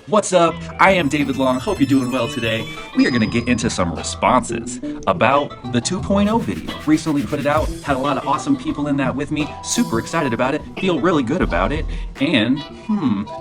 What's up? I am David Long. Hope you're doing well today. We are going to get into some responses about the 2.0 video. Recently put it out, had a lot of awesome people in that with me. Super excited about it, feel really good about it, and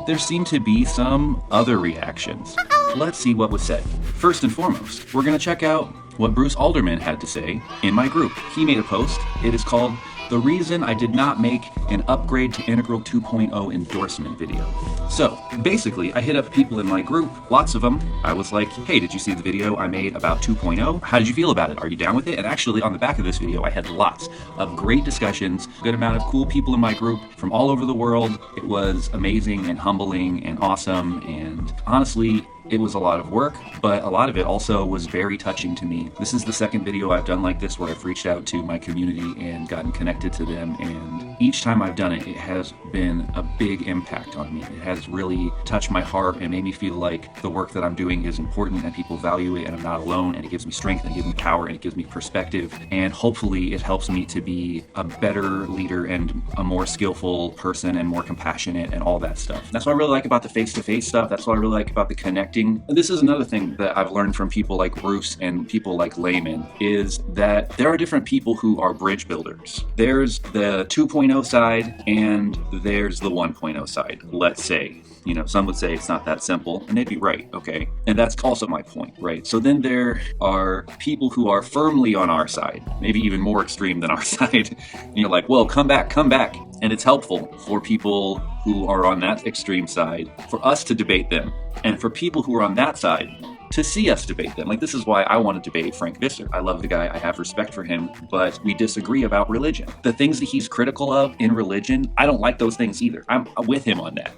there seem to be some other reactions. Let's see what was said. First and foremost, we're going to check out what Bruce Alderman had to say in my group. He made a post. It is called "The Reason I Did Not Make an Upgrade to Integral 2.0 Endorsement Video." So basically, I hit up people in my group, lots of them. I was like, hey, did you see the video I made about 2.0? How did you feel about it? Are you down with it? And actually, on the back of this video, I had lots of great discussions, a good amount of cool people in my group from all over the world. It was amazing and humbling and awesome, and honestly, it was a lot of work, but a lot of it also was very touching to me. This is the second video I've done like this where I've reached out to my community and gotten connected to them, and each time I've done it, it has been a big impact on me. It has really touched my heart and made me feel like the work that I'm doing is important and people value it and I'm not alone, and it gives me strength and it gives me power and it gives me perspective, and hopefully it helps me to be a better leader and a more skillful person and more compassionate and all that stuff. That's what I really like about the face-to-face stuff. That's what I really like about the connecting. This is another thing that I've learned from people like Bruce and people like Layman, is that there are different people who are bridge builders. There's the 2.0 side and there's the 1.0 side, let's say. You know, some would say it's not that simple, and they'd be right, okay? And that's also my point, right? So then there are people who are firmly on our side, maybe even more extreme than our side. And you're like, well, come back. And it's helpful for people who are on that extreme side, for us to debate them, and for people who are on that side to see us debate them. Like, this is why I want to debate Frank Visser. I love the guy, I have respect for him, but we disagree about religion. The things that he's critical of in religion, I don't like those things either. I'm with him on that.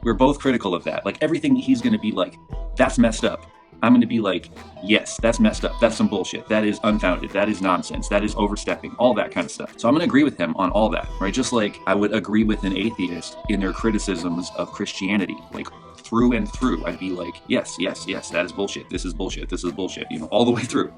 We're both critical of that. Like, everything that he's going to be like, that's messed up, I'm going to be like, yes, that's messed up. That's some bullshit. That is unfounded. That is nonsense. That is overstepping. All that kind of stuff. So I'm going to agree with him on all that, right? Just like I would agree with an atheist in their criticisms of Christianity. Like, through and through, I'd be like, yes, that is bullshit. This is bullshit. This is bullshit, you know, all the way through.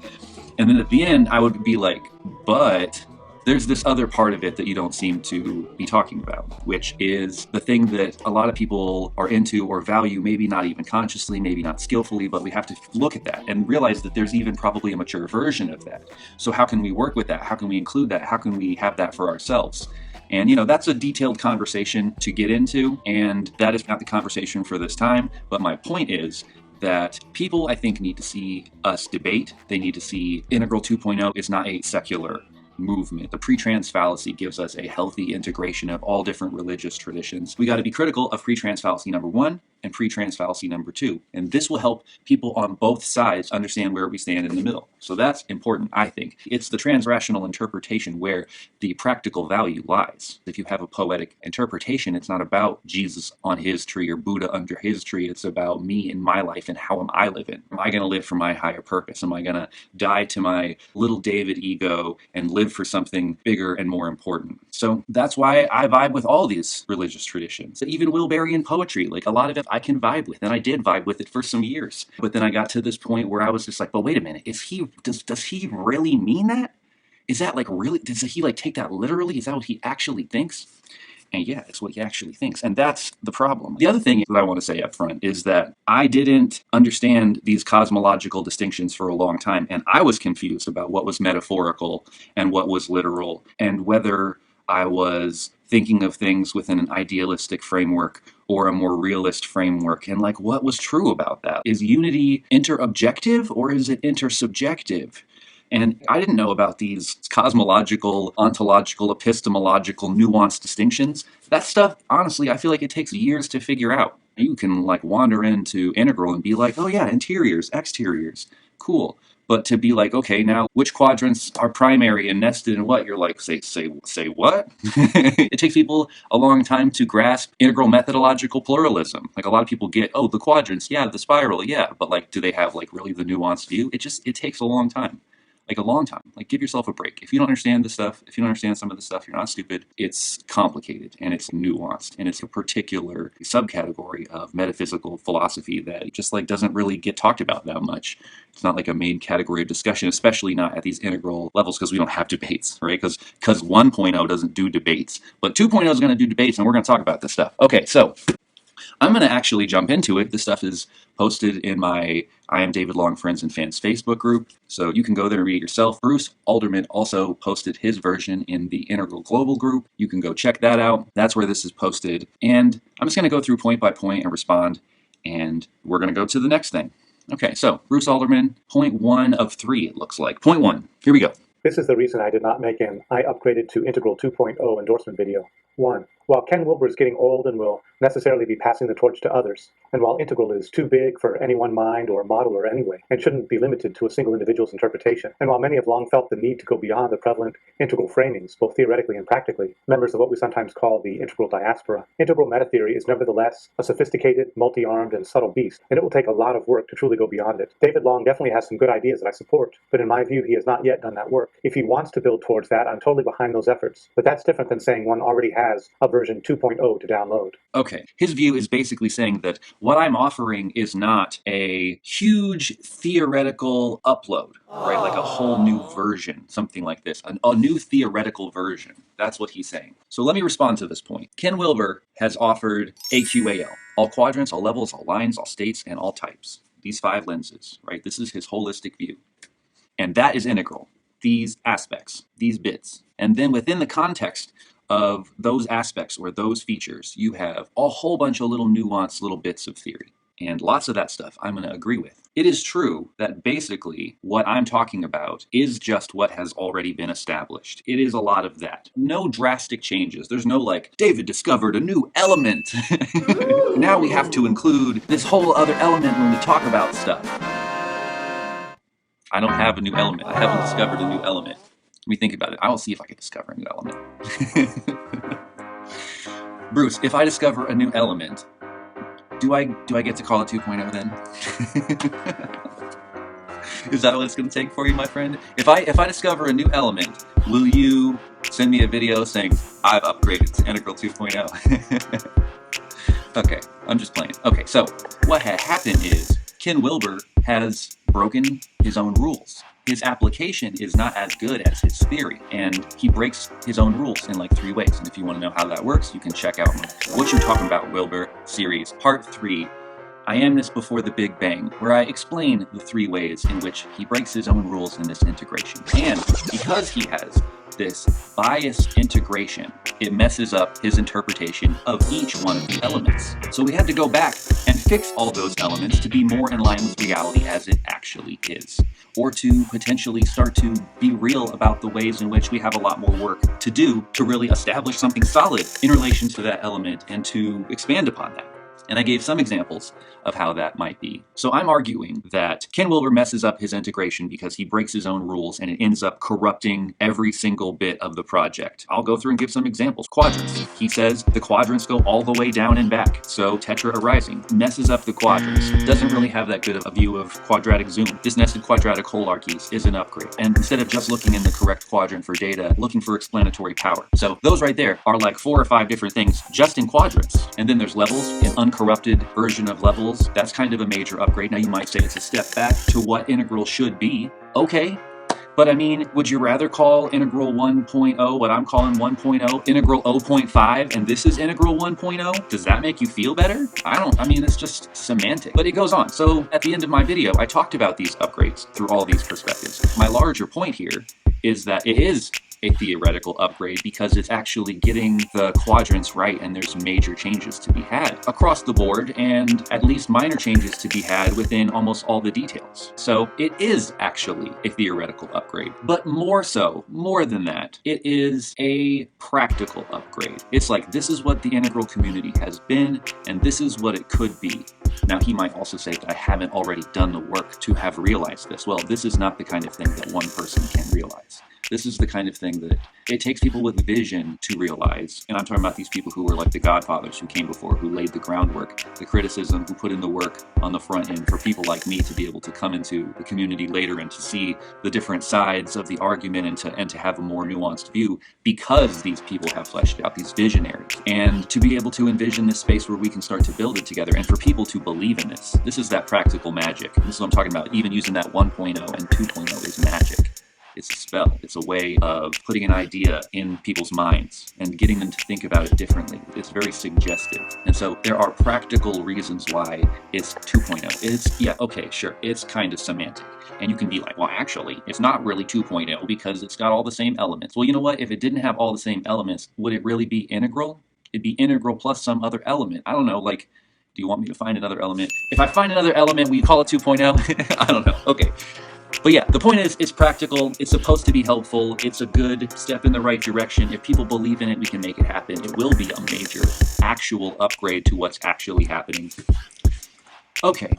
And then at the end, I would be like, but there's this other part of it that you don't seem to be talking about, which is the thing that a lot of people are into or value, maybe not even consciously, maybe not skillfully, but we have to look at that and realize that there's even probably a mature version of that. So how can we work with that? How can we include that? How can we have that for ourselves? And, you know, that's a detailed conversation to get into, and that is not the conversation for this time. But my point is that people, I think, need to see us debate. They need to see Integral 2.0 is not a secular movement. The pre-trans fallacy gives us a healthy integration of all different religious traditions. We got to be critical of pre-trans fallacy number 1 and pre-trans fallacy number 2. And this will help people on both sides understand where we stand in the middle. So that's important, I think. It's the transrational interpretation where the practical value lies. If you have a poetic interpretation, it's not about Jesus on his tree or Buddha under his tree. It's about me in my life and how am I living? Am I going to live for my higher purpose? Am I going to die to my little David ego and live for something bigger and more important? So that's why I vibe with all these religious traditions. Even Wilberian poetry, like a lot of it I can vibe with, and I did vibe with it for some years. But then I got to this point where I was just like, but wait a minute, does he really mean that? Is that like really, does he like take that literally? Is that what he actually thinks? And yeah, it's what he actually thinks. And that's the problem. The other thing that I want to say up front is that I didn't understand these cosmological distinctions for a long time. And I was confused about what was metaphorical and what was literal, and whether I was thinking of things within an idealistic framework or a more realist framework, and like what was true about that. Is unity interobjective or is it intersubjective? And I didn't know about these cosmological, ontological, epistemological, nuanced distinctions. That stuff, honestly, I feel like it takes years to figure out. You can like wander into integral and be like, oh yeah, interiors, exteriors, cool. But to be like, okay, now which quadrants are primary and nested in what? You're like, say what? It takes people a long time to grasp integral methodological pluralism. Like a lot of people get, oh, the quadrants, yeah, the spiral, yeah. But like, do they have like really the nuanced view? It takes a long time. Like a long time. Like, give yourself a break. If you don't understand this stuff, if you don't understand some of the stuff, you're not stupid. It's complicated and it's nuanced, and it's a particular subcategory of metaphysical philosophy that just like doesn't really get talked about that much. It's not like a main category of discussion, especially not at these integral levels, because we don't have debates, right? Because 1.0 doesn't do debates, but 2.0 is going to do debates, and we're going to talk about this stuff. Okay, so I'm going to actually jump into it. This stuff is posted in my I Am David Long Friends and Fans Facebook group, so you can go there and read it yourself. Bruce Alderman also posted his version in the Integral Global group. You can go check that out. That's where this is posted. And I'm just going to go through point by point and respond, and we're going to go to the next thing. Okay, so Bruce Alderman, point 1 of 3, it looks like. Point 1, here we go. This is the reason I did not make an I upgraded to Integral 2.0 endorsement video. 1. While Ken Wilber is getting old and will necessarily be passing the torch to others, and while Integral is too big for any one mind or modeler anyway, and shouldn't be limited to a single individual's interpretation, and while many have long felt the need to go beyond the prevalent integral framings, both theoretically and practically, members of what we sometimes call the integral diaspora, integral meta-theory is nevertheless a sophisticated, multi-armed, and subtle beast, and it will take a lot of work to truly go beyond it. David Long definitely has some good ideas that I support, but in my view, he has not yet done that work. If he wants to build towards that, I'm totally behind those efforts, but that's different than saying one already has a version 2.0 to download. Okay, his view is basically saying that what I'm offering is not a huge theoretical upload, right? Like a whole new version, something like this, a new theoretical version. That's what he's saying. So let me respond to this point. Ken Wilber has offered AQAL, all quadrants, all levels, all lines, all states, and all types. These 5 lenses, right? This is his holistic view. And that is integral. These aspects, these bits. And then within the context of those aspects or those features, you have a whole bunch of little nuanced little bits of theory. And lots of that stuff I'm going to agree with. It is true that basically what I'm talking about is just what has already been established. It is a lot of that. No drastic changes. There's no like, David discovered a new element. Now we have to include this whole other element when we talk about stuff. I don't have a new element. I haven't discovered a new element. Let me think about it. I'll see if I can discover a new element. Bruce, if I discover a new element, do I get to call it 2.0 then? Is that what it's going to take for you, my friend? If I discover a new element, will you send me a video saying I've upgraded to Integral 2.0? Okay, I'm just playing. Okay, so what had happened is Ken Wilber has broken his own rules. His application is not as good as his theory, and he breaks his own rules in like 3 ways. And if you want to know how that works, you can check out my What You Talking About Wilber series, part 3, I Amness Before the Big Bang, where I explain the 3 ways in which he breaks his own rules in this integration. And because he has this biased integration, it messes up his interpretation of each one of the elements. So we had to go back and fix all those elements to be more in line with reality as it actually is, or to potentially start to be real about the ways in which we have a lot more work to do to really establish something solid in relation to that element and to expand upon that. And I gave some examples of how that might be. So I'm arguing that Ken Wilber messes up his integration because he breaks his own rules and it ends up corrupting every single bit of the project. I'll go through and give some examples. Quadrants. He says the quadrants go all the way down and back. So tetra arising messes up the quadrants. Doesn't really have that good of a view of quadratic zoom. Disnested quadratic holarchies is an upgrade. And instead of just looking in the correct quadrant for data, looking for explanatory power. So those right there are like 4 or 5 different things just in quadrants. And then there's levels, an uncorrupted version of levels. That's kind of a major upgrade. Now you might say it's a step back to what integral should be. Okay. But I mean, would you rather call integral 1.0 what I'm calling 1.0, integral 0.5, and this is integral 1.0? Does that make you feel better? I mean, it's just semantic. But it goes on. So at the end of my video, I talked about these upgrades through all these perspectives. My larger point here is that it is a theoretical upgrade because it's actually getting the quadrants right, and there's major changes to be had across the board and at least minor changes to be had within almost all the details. So it is actually a theoretical upgrade, but more than that, it is a practical upgrade. It's like, this is what the integral community has been, and this is what it could be. Now, he might also say that I haven't already done the work to have realized this. Well, this is not the kind of thing that one person can realize. This is the kind of thing that it takes people with vision to realize. And I'm talking about these people who were like the godfathers who came before, who laid the groundwork, the criticism, who put in the work on the front end for people like me to be able to come into the community later and to see the different sides of the argument and to have a more nuanced view, because these people have fleshed out, these visionaries, and to be able to envision this space where we can start to build it together, and for people to believe in this. This is that practical magic. This is what I'm talking about. Even using that 1.0 and 2.0 is magic. It's a spell. It's a way of putting an idea in people's minds and getting them to think about it differently. It's very suggestive. And so there are practical reasons why it's 2.0. It's, yeah, okay, sure, it's kind of semantic. And you can be like, well, actually, it's not really 2.0 because it's got all the same elements. Well, you know what? If it didn't have all the same elements, would it really be integral? It'd be integral plus some other element. I don't know, like, do you want me to find another element? If I find another element, we call it 2.0? I don't know. Okay. But yeah, the point is, it's practical. It's supposed to be helpful. It's a good step in the right direction. If people believe in it, we can make it happen. It will be a major actual upgrade to what's actually happening. Okay.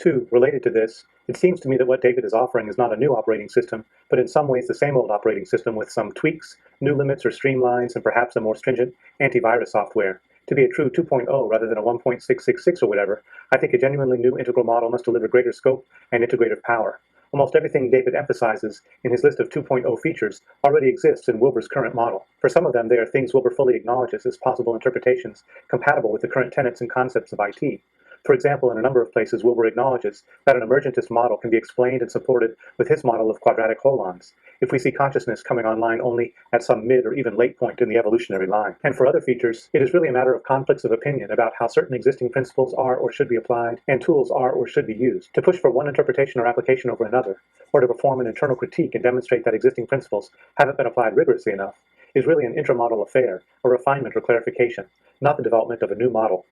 2. Related to this, it seems to me that what David is offering is not a new operating system, but in some ways the same old operating system with some tweaks, new limits or streamlines, and perhaps a more stringent antivirus software. To be a true 2.0 rather than a 1.666 or whatever, I think a genuinely new integral model must deliver greater scope and integrative power. Almost everything David emphasizes in his list of 2.0 features already exists in Wilber's current model. For some of them, they are things Wilber fully acknowledges as possible interpretations compatible with the current tenets and concepts of IT. For example, in a number of places, Wilber acknowledges that an emergentist model can be explained and supported with his model of quadratic holons, if we see consciousness coming online only at some mid or even late point in the evolutionary line. And for other features, it is really a matter of conflicts of opinion about how certain existing principles are or should be applied, and tools are or should be used. To push for one interpretation or application over another, or to perform an internal critique and demonstrate that existing principles haven't been applied rigorously enough, is really an intramodal affair, a refinement or clarification, not the development of a new model.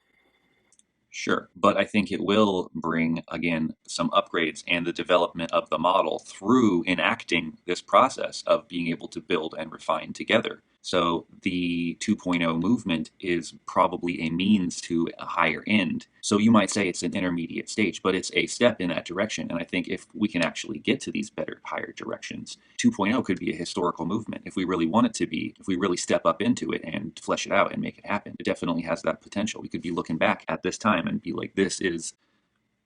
Sure, but I think it will bring, again, some upgrades and the development of the model through enacting this process of being able to build and refine together. So the 2.0 movement is probably a means to a higher end. So you might say it's an intermediate stage, but it's a step in that direction. And I think if we can actually get to these better, higher directions, 2.0 could be a historical movement if we really want it to be, if we really step up into it and flesh it out and make it happen. It definitely has that potential. We could be looking back at this time and be like, this is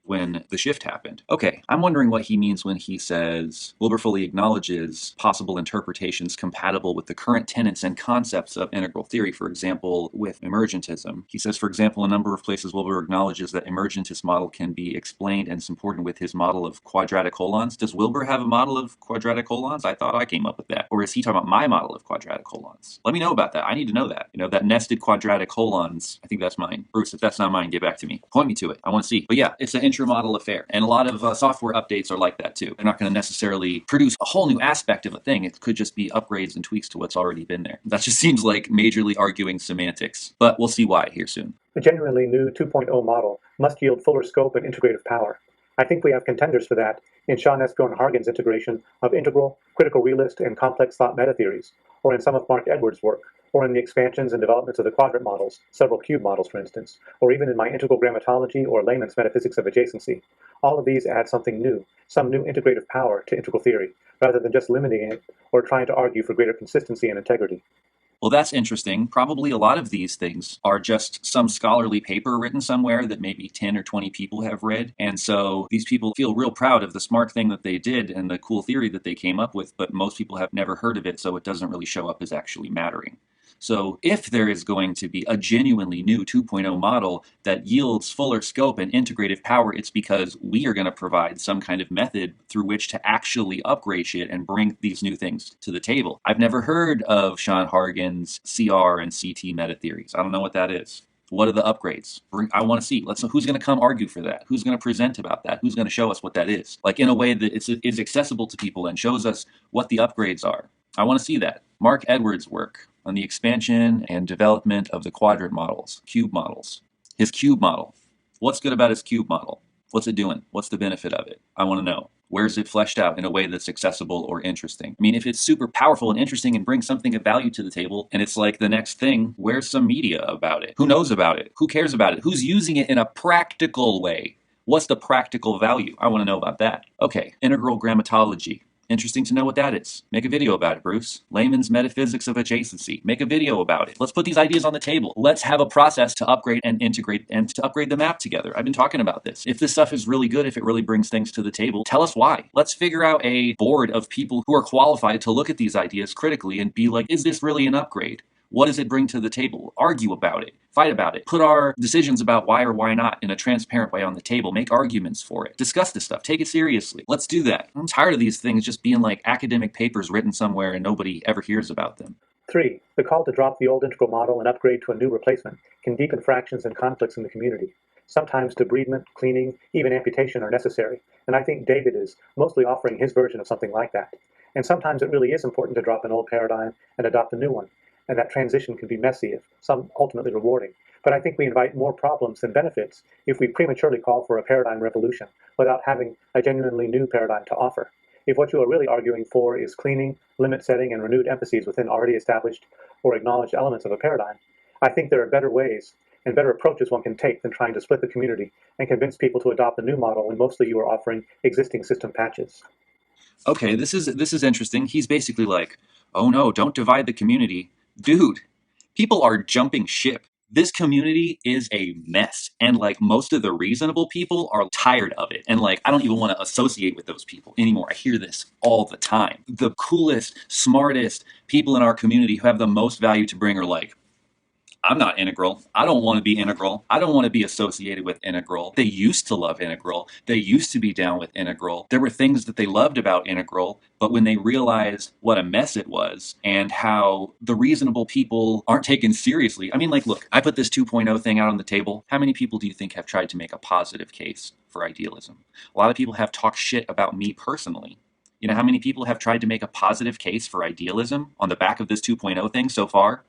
when the shift happened. Okay, I'm wondering what he means when he says Wilber fully acknowledges possible interpretations compatible with the current tenets and concepts of integral theory, for example, with emergentism. He says, for example, a number of places Wilber acknowledges that emergentist model can be explained and supported with his model of quadratic holons. Does Wilber have a model of quadratic holons? I thought I came up with that. Or is he talking about my model of quadratic holons? Let me know about that. I need to know that. You know, that nested quadratic holons, I think that's mine. Bruce, if that's not mine, get back to me. Point me to it. I want to see. But yeah, it's an intramodal affair. And a lot of software updates are like that too. They're not going to necessarily produce a whole new aspect of a thing. It could just be upgrades and tweaks to what's already been there. That just seems like majorly arguing semantics. But we'll see why here soon. A genuinely new 2.0 model must yield fuller scope and integrative power. I think we have contenders for that in Sean Esbjörn-Hargens' integration of integral, critical realist, and complex thought meta-theories, or in some of Mark Edwards' work, or in the expansions and developments of the quadrant models, several cube models for instance, or even in my integral grammatology or Layman's metaphysics of adjacency. All of these add something new, some new integrative power to integral theory, rather than just limiting it or trying to argue for greater consistency and integrity. Well, that's interesting. Probably a lot of these things are just some scholarly paper written somewhere that maybe 10 or 20 people have read. And so these people feel real proud of the smart thing that they did and the cool theory that they came up with, but most people have never heard of it, so it doesn't really show up as actually mattering. So if there is going to be a genuinely new 2.0 model that yields fuller scope and integrative power, it's because we are going to provide some kind of method through which to actually upgrade shit and bring these new things to the table. I've never heard of Sean Hargens' CR and CT meta theories. I don't know what that is. What are the upgrades? I want to see. Let's know who's going to come argue for that. Who's going to present about that? Who's going to show us what that is? Like in a way that is accessible to people and shows us what the upgrades are. I want to see that. Mark Edwards' work on the expansion and development of the quadrant models, cube models. His cube model. What's good about his cube model? What's it doing? What's the benefit of it? I want to know. Where's it fleshed out in a way that's accessible or interesting? I mean, if it's super powerful and interesting and brings something of value to the table, and it's like the next thing, where's some media about it? Who knows about it? Who cares about it? Who's using it in a practical way? What's the practical value? I want to know about that. Okay, integral grammatology. Interesting to know what that is. Make a video about it, Bruce. Layman's metaphysics of adjacency. Make a video about it. Let's put these ideas on the table. Let's have a process to upgrade and integrate and to upgrade the map together. I've been talking about this. If this stuff is really good, if it really brings things to the table, tell us why. Let's figure out a board of people who are qualified to look at these ideas critically and be like, is this really an upgrade? What does it bring to the table? Argue about it. Fight about it. Put our decisions about why or why not in a transparent way on the table. Make arguments for it. Discuss this stuff. Take it seriously. Let's do that. I'm tired of these things just being like academic papers written somewhere and nobody ever hears about them. 3. The call to drop the old integral model and upgrade to a new replacement can deepen fractions and conflicts in the community. Sometimes debridement, cleaning, even amputation are necessary, and I think David is mostly offering his version of something like that. And sometimes it really is important to drop an old paradigm and adopt a new one, and that transition can be messy, if some ultimately rewarding. But I think we invite more problems than benefits if we prematurely call for a paradigm revolution without having a genuinely new paradigm to offer. If what you are really arguing for is cleaning, limit setting, and renewed emphases within already established or acknowledged elements of a paradigm, I think there are better ways and better approaches one can take than trying to split the community and convince people to adopt a new model when mostly you are offering existing system patches. Okay, this is interesting. He's basically like, oh no, don't divide the community. Dude, people are jumping ship. This community is a mess. And like most of the reasonable people are tired of it. And like, I don't even want to associate with those people anymore. I hear this all the time. The coolest, smartest people in our community who have the most value to bring are like, I'm not integral. I don't want to be integral. I don't want to be associated with integral. They used to love integral. They used to be down with integral. There were things that they loved about integral, but when they realized what a mess it was and how the reasonable people aren't taken seriously. I mean, like, look, I put this 2.0 thing out on the table. How many people do you think have tried to make a positive case for idealism? A lot of people have talked shit about me personally. You know how many people have tried to make a positive case for idealism on the back of this 2.0 thing so far?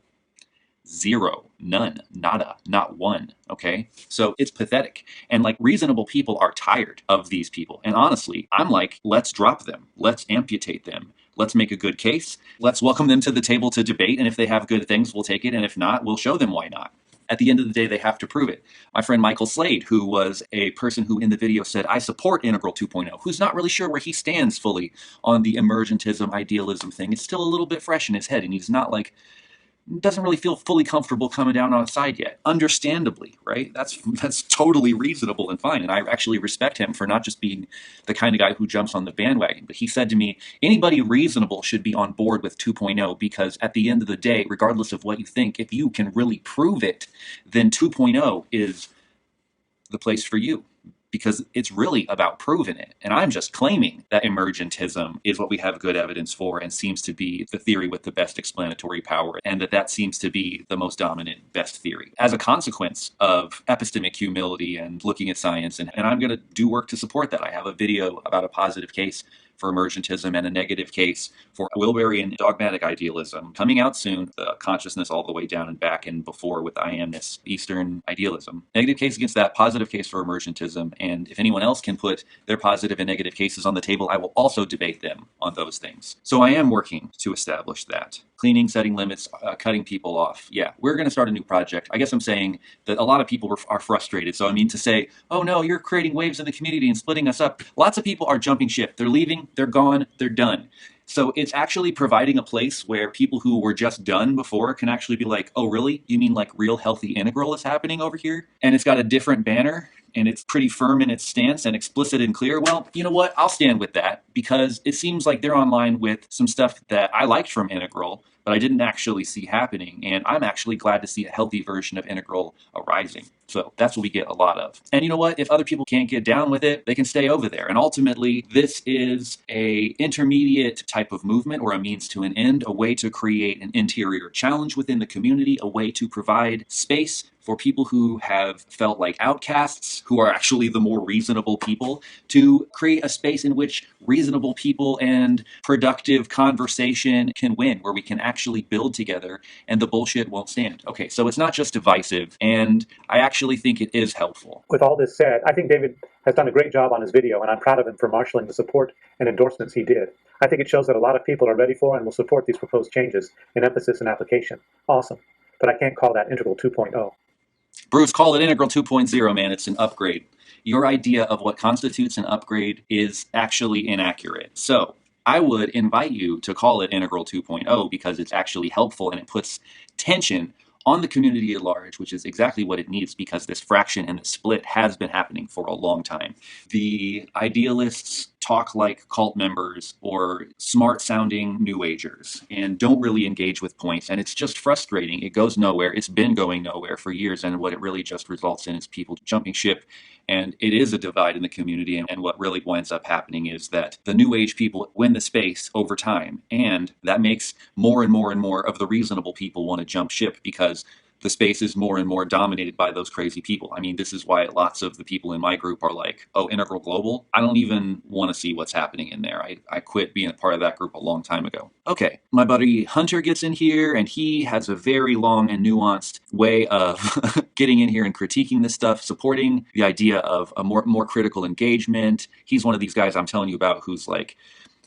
Zero, none, nada, not one. Okay. So it's pathetic. And like reasonable people are tired of these people. And honestly, I'm like, let's drop them. Let's amputate them. Let's make a good case. Let's welcome them to the table to debate. And if they have good things, we'll take it. And if not, we'll show them why not. At the end of the day, they have to prove it. My friend Michael Slade, who was a person who in the video said, I support Integral 2.0, who's not really sure where he stands fully on the emergentism, idealism thing. It's still a little bit fresh in his head. And he's not like, doesn't really feel fully comfortable coming down on a side yet. Understandably, right? That's totally reasonable and fine. And I actually respect him for not just being the kind of guy who jumps on the bandwagon. But he said to me, anybody reasonable should be on board with 2.0 because at the end of the day, regardless of what you think, if you can really prove it, then 2.0 is the place for you. Because it's really about proving it. And I'm just claiming that emergentism is what we have good evidence for and seems to be the theory with the best explanatory power, and that seems to be the most dominant, best theory. As a consequence of epistemic humility and looking at science, and I'm going to do work to support that. I have a video about a positive case for emergentism and a negative case for Wilberian dogmatic idealism coming out soon. The consciousness all the way down and back and before with I amness, Eastern idealism. Negative case against that, positive case for emergentism. And if anyone else can put their positive and negative cases on the table, I will also debate them on those things. So I am working to establish that. Cleaning, setting limits, cutting people off. Yeah, we're going to start a new project. I guess I'm saying that a lot of people are frustrated. So I mean to say, oh no, you're creating waves in the community and splitting us up. Lots of people are jumping ship. They're leaving, they're gone, they're done. So it's actually providing a place where people who were just done before can actually be like, oh really? You mean like real healthy integral is happening over here? And it's got a different banner and it's pretty firm in its stance and explicit and clear. Well, you know what? I'll stand with that because it seems like they're online with some stuff that I liked from integral, but I didn't actually see happening. And I'm actually glad to see a healthy version of integral arising. So that's what we get a lot of. And you know what? If other people can't get down with it, they can stay over there. And ultimately, this is a intermediate type of movement or a means to an end, a way to create an interior challenge within the community, a way to provide space for people who have felt like outcasts, who are actually the more reasonable people, to create a space in which reasonable people and productive conversation can win, where we can actually build together and the bullshit won't stand. Okay, so it's not just divisive, and I actually think it is helpful. With all this said, I think David has done a great job on his video, and I'm proud of him for marshaling the support and endorsements he did. I think it shows that a lot of people are ready for and will support these proposed changes in emphasis and application. Awesome. But I can't call that Integral 2.0. Bruce, call it Integral 2.0, man. It's an upgrade. Your idea of what constitutes an upgrade is actually inaccurate. So I would invite you to call it Integral 2.0 because it's actually helpful and it puts tension on the community at large, which is exactly what it needs because this fraction and the split has been happening for a long time. The idealists talk like cult members or smart-sounding New Agers and don't really engage with points. And it's just frustrating. It goes nowhere. It's been going nowhere for years. And what it really just results in is people jumping ship. And it is a divide in the community. And what really winds up happening is that the New Age people win the space over time. And that makes more and more and more of the reasonable people want to jump ship because the space is more and more dominated by those crazy people. I mean, this is why lots of the people in my group are like, oh, Integral Global? I don't even want to see what's happening in there. I quit being a part of that group a long time ago. Okay, my buddy Hunter gets in here, and he has a very long and nuanced way of getting in here and critiquing this stuff, supporting the idea of a more critical engagement. He's one of these guys I'm telling you about who's like,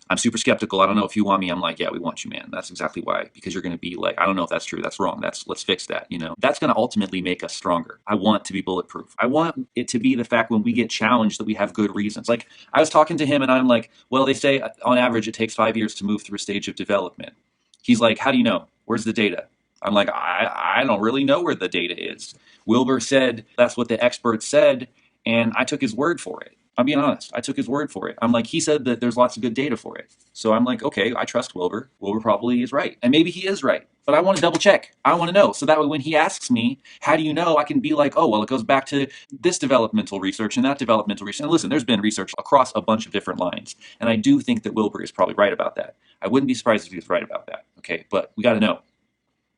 I'm super skeptical. I don't know if you want me. I'm like, yeah, we want you, man. That's exactly why. Because you're going to be like, I don't know if that's true. That's wrong. Let's fix that. That's going to ultimately make us stronger. I want to be bulletproof. I want it to be the fact when we get challenged that we have good reasons. Like I was talking to him and I'm like, well, they say on average it takes 5 years to move through a stage of development. He's like, how do you know? Where's the data? I'm like, I don't really know where the data is. Wilber said that's what the experts said, and I took his word for it. I'm being honest. I took his word for it. I'm like, he said that there's lots of good data for it. So I'm like, okay, I trust Wilber. Wilber probably is right. And maybe he is right. But I want to double check. I want to know. So that way when he asks me, how do you know? I can be like, oh, well, it goes back to this developmental research and that developmental research. And listen, there's been research across a bunch of different lines. And I do think that Wilber is probably right about that. I wouldn't be surprised if he was right about that. Okay, but we got to know.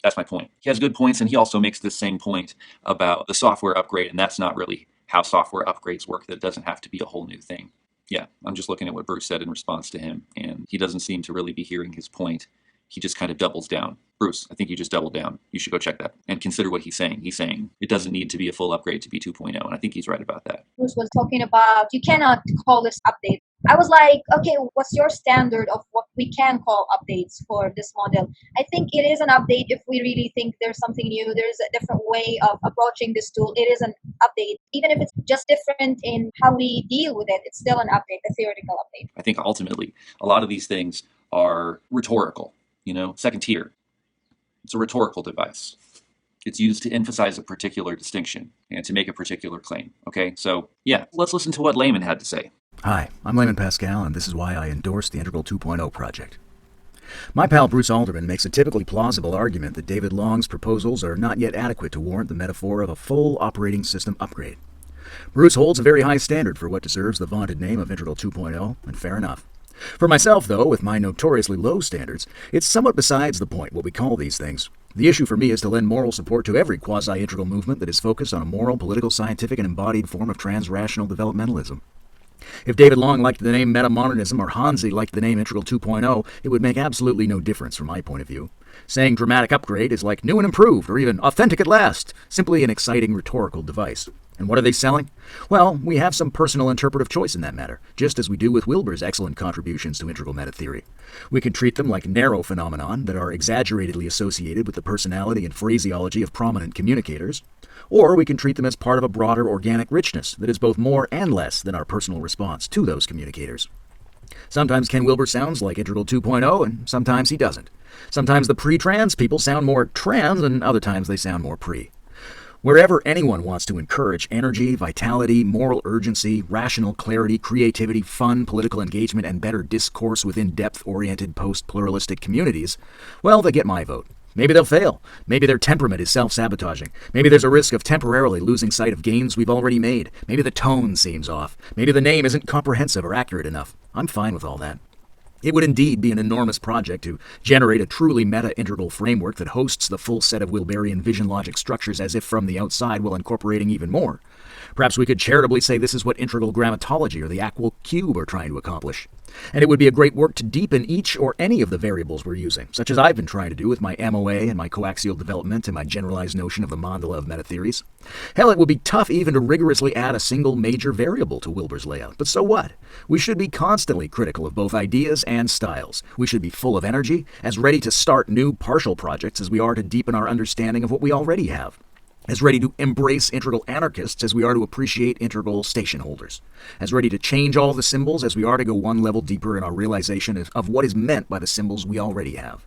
That's my point. He has good points, and he also makes the same point about the software upgrade, and that's not really how software upgrades work. That doesn't have to be a whole new thing. Yeah, I'm just looking at what Bruce said in response to him, and he doesn't seem to really be hearing his point. He just kind of doubles down. Bruce, I think you just doubled down. You should go check that and consider what he's saying. He's saying it doesn't need to be a full upgrade to be 2.0, and I think he's right about that. Bruce was talking about you cannot call this update. I was like, okay, what's your standard of what we can call updates for this model? I think it is an update if we really think there's something new, there's a different way of approaching this tool. It is an update. Even if it's just different in how we deal with it, it's still an update, a theoretical update. I think ultimately, a lot of these things are rhetorical, second tier. It's a rhetorical device. It's used to emphasize a particular distinction and to make a particular claim. Okay, so yeah, let's listen to what Layman had to say. Hi, I'm Layman Pascal, and this is why I endorse the Integral 2.0 project. My pal Bruce Alderman makes a typically plausible argument that David Long's proposals are not yet adequate to warrant the metaphor of a full operating system upgrade. Bruce holds a very high standard for what deserves the vaunted name of Integral 2.0, and fair enough. For myself, though, with my notoriously low standards, it's somewhat besides the point what we call these things. The issue for me is to lend moral support to every quasi-integral movement that is focused on a moral, political, scientific, and embodied form of trans-rational developmentalism. If David Long liked the name metamodernism or Hansi liked the name Integral 2.0, it would make absolutely no difference from my point of view. Saying dramatic upgrade is like new and improved, or even authentic at last, simply an exciting rhetorical device. And what are they selling? Well, we have some personal interpretive choice in that matter, just as we do with Wilber's excellent contributions to integral meta-theory. We can treat them like narrow phenomenon that are exaggeratedly associated with the personality and phraseology of prominent communicators, or we can treat them as part of a broader organic richness that is both more and less than our personal response to those communicators. Sometimes Ken Wilber sounds like Integral 2.0, and sometimes he doesn't. Sometimes the pre-trans people sound more trans, and other times they sound more pre. Wherever anyone wants to encourage energy, vitality, moral urgency, rational clarity, creativity, fun, political engagement, and better discourse within depth-oriented post-pluralistic communities, well, they get my vote. Maybe they'll fail. Maybe their temperament is self-sabotaging. Maybe there's a risk of temporarily losing sight of gains we've already made. Maybe the tone seems off. Maybe the name isn't comprehensive or accurate enough. I'm fine with all that. It would indeed be an enormous project to generate a truly meta-integral framework that hosts the full set of Wilberian vision logic structures as if from the outside while incorporating even more. Perhaps we could charitably say this is what integral grammatology or the AQAL cube are trying to accomplish. And it would be a great work to deepen each or any of the variables we're using, such as I've been trying to do with my MOA and my coaxial development and my generalized notion of the mandala of metatheories. Hell, it would be tough even to rigorously add a single major variable to Wilber's layout, but so what? We should be constantly critical of both ideas and styles. We should be full of energy, as ready to start new partial projects as we are to deepen our understanding of what we already have. As ready to embrace integral anarchists as we are to appreciate integral station holders. As ready to change all the symbols as we are to go one level deeper in our realization of what is meant by the symbols we already have.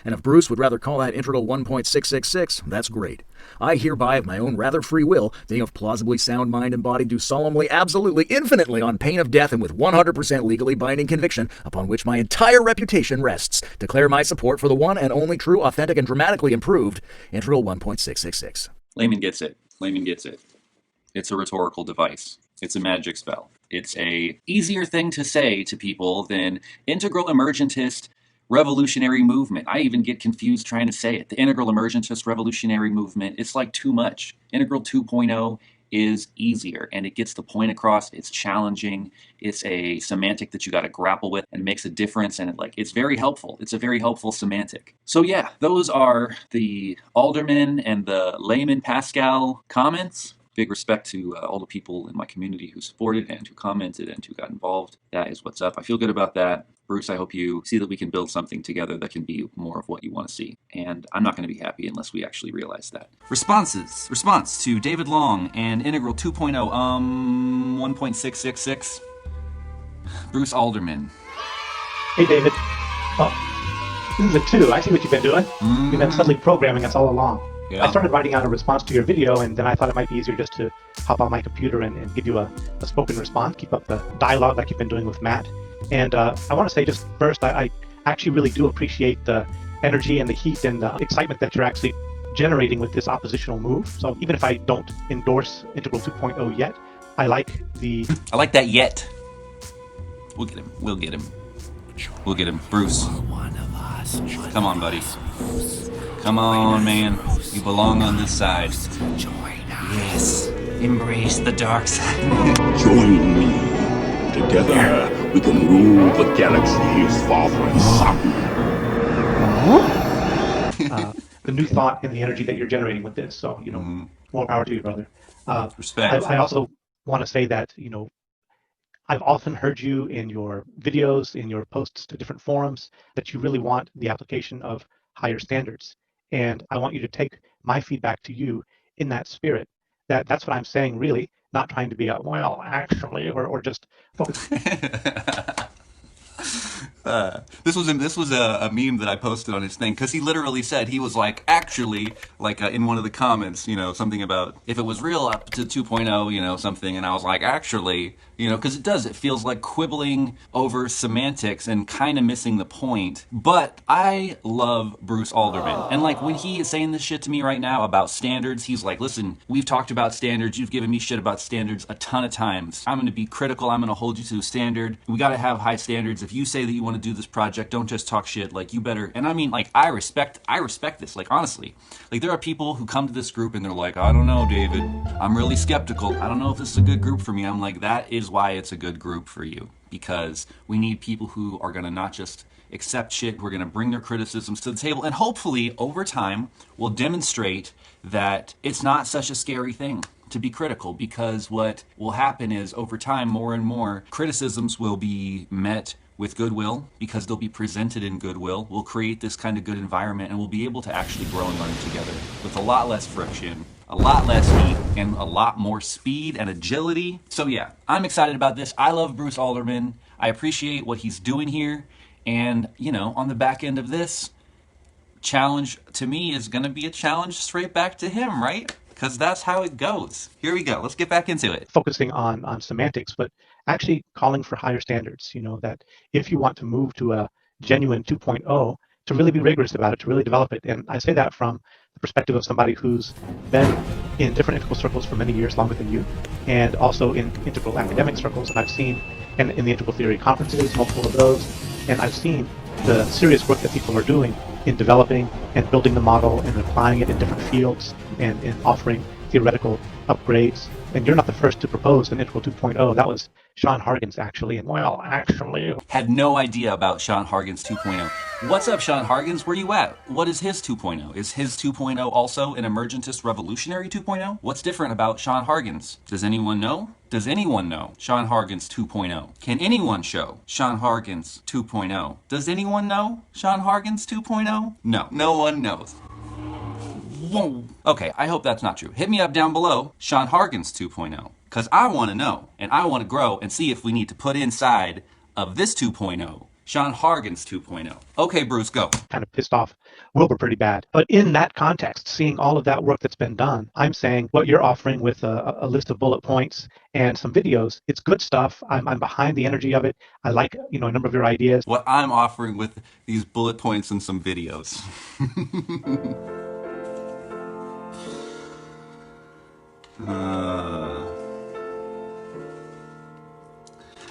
And if Bruce would rather call that integral 1.666, that's great. I hereby, of my own rather free will, being of plausibly sound mind and body, do solemnly, absolutely, infinitely, on pain of death and with 100% legally binding conviction, upon which my entire reputation rests, declare my support for the one and only true, authentic, and dramatically improved integral 1.666. Layman gets it. Layman gets it. It's a rhetorical device. It's a magic spell. It's a easier thing to say to people than integral emergentist revolutionary movement. I even get confused trying to say it. The integral emergentist revolutionary movement, it's like too much. Integral 2.0 is easier and it gets the point across. It's challenging. It's a semantic that you got to grapple with and makes a difference, and it's very helpful. It's a very helpful semantic. So yeah, those are the Alderman and the Layman Pascal comments. Big respect to all the people in my community who supported and who commented and who got involved. That is what's up. I feel good about that. Bruce, I hope you see that we can build something together that can be more of what you want to see. And I'm not going to be happy unless we actually realize that. Responses. Response to David Long and Integral 2.0, 1.666. Bruce Alderman. Hey, David. Oh, this is a 2. I see what you've been doing. You've been subtly programming us all along. Yeah. I started writing out a response to your video, and then I thought it might be easier just to hop on my computer and give you a spoken response, keep up the dialogue like you've been doing with Matt. And I want to say just first, I actually really do appreciate the energy and the heat and the excitement that you're actually generating with this oppositional move. So even if I don't endorse Integral 2.0 yet, I like that yet. We'll get him. We'll get him. We'll get him. Bruce. Come on, buddy. Come on, man. You belong on this side. Yes. Embrace the dark side. Join me. Together, we can rule the galaxy as father and son. The new thought and the energy that you're generating with this. So, more power to you, brother. Respect. I also want to say that, I've often heard you in your videos, in your posts to different forums, that you really want the application of higher standards. And I want you to take my feedback to you in that spirit. That's what I'm saying, really, not trying to be actually, or just focus. This was a meme that I posted on his thing, because he literally said, he was like, actually, in one of the comments, something about if it was real up to 2.0, something, and I was like, actually, because it feels like quibbling over semantics and kind of missing the point. But I love Bruce Alderman, and when he is saying this shit to me right now about standards, he's like, listen, we've talked about standards, you've given me shit about standards a ton of times. I'm going to be critical, I'm going to hold you to a standard. We got to have high standards. If you say that you want to do this project, don't just talk shit. You better. And I mean, I respect this. Honestly, there are people who come to this group and they're like, I don't know, David, I'm really skeptical. I don't know if this is a good group for me. I'm like, that is why it's a good group for you, because we need people who are going to not just accept shit, we're going to bring their criticisms to the table, and hopefully over time we'll demonstrate that it's not such a scary thing to be critical, because what will happen is over time more and more criticisms will be met with goodwill, because they'll be presented in goodwill. We'll create this kind of good environment, and we'll be able to actually grow and learn together with a lot less friction, a lot less heat, and a lot more speed and agility. So yeah, I'm excited about this. I love Bruce Alderman. I appreciate what he's doing here. And, on the back end of this, challenge to me is going to be a challenge straight back to him, right? Because that's how it goes. Here we go. Let's get back into it. Focusing on semantics, but actually calling for higher standards, that if you want to move to a genuine 2.0, to really be rigorous about it, to really develop it. And I say that from the perspective of somebody who's been in different integral circles for many years, longer than you, and also in integral academic circles. And I've seen, and in the integral theory conferences, multiple of those, and I've seen the serious work that people are doing in developing and building the model and applying it in different fields and in offering theoretical upgrades. And you're not the first to propose an integral 2.0. That was Hargens, actually. And had no idea about Hargens 2.0. What's up, Hargens? Where you at? What is his 2.0? Is his 2.0 also an emergentist revolutionary 2.0? What's different about Hargens? Does anyone know? Does anyone know Hargens 2.0? Can anyone show Hargens 2.0? Does anyone know Hargens 2.0? No, no one knows. Whoa. Okay, I hope that's not true. Hit me up down below, Hargens 2.0, because I want to know, and I want to grow and see if we need to put inside of this 2.0 Hargens 2.0. Okay, Bruce, go. Kind of pissed off Wilber pretty bad. But in that context, seeing all of that work that's been done, I'm saying what you're offering with a list of bullet points and some videos, it's good stuff. I'm behind the energy of it. I like, a number of your ideas. What I'm offering with these bullet points and some videos.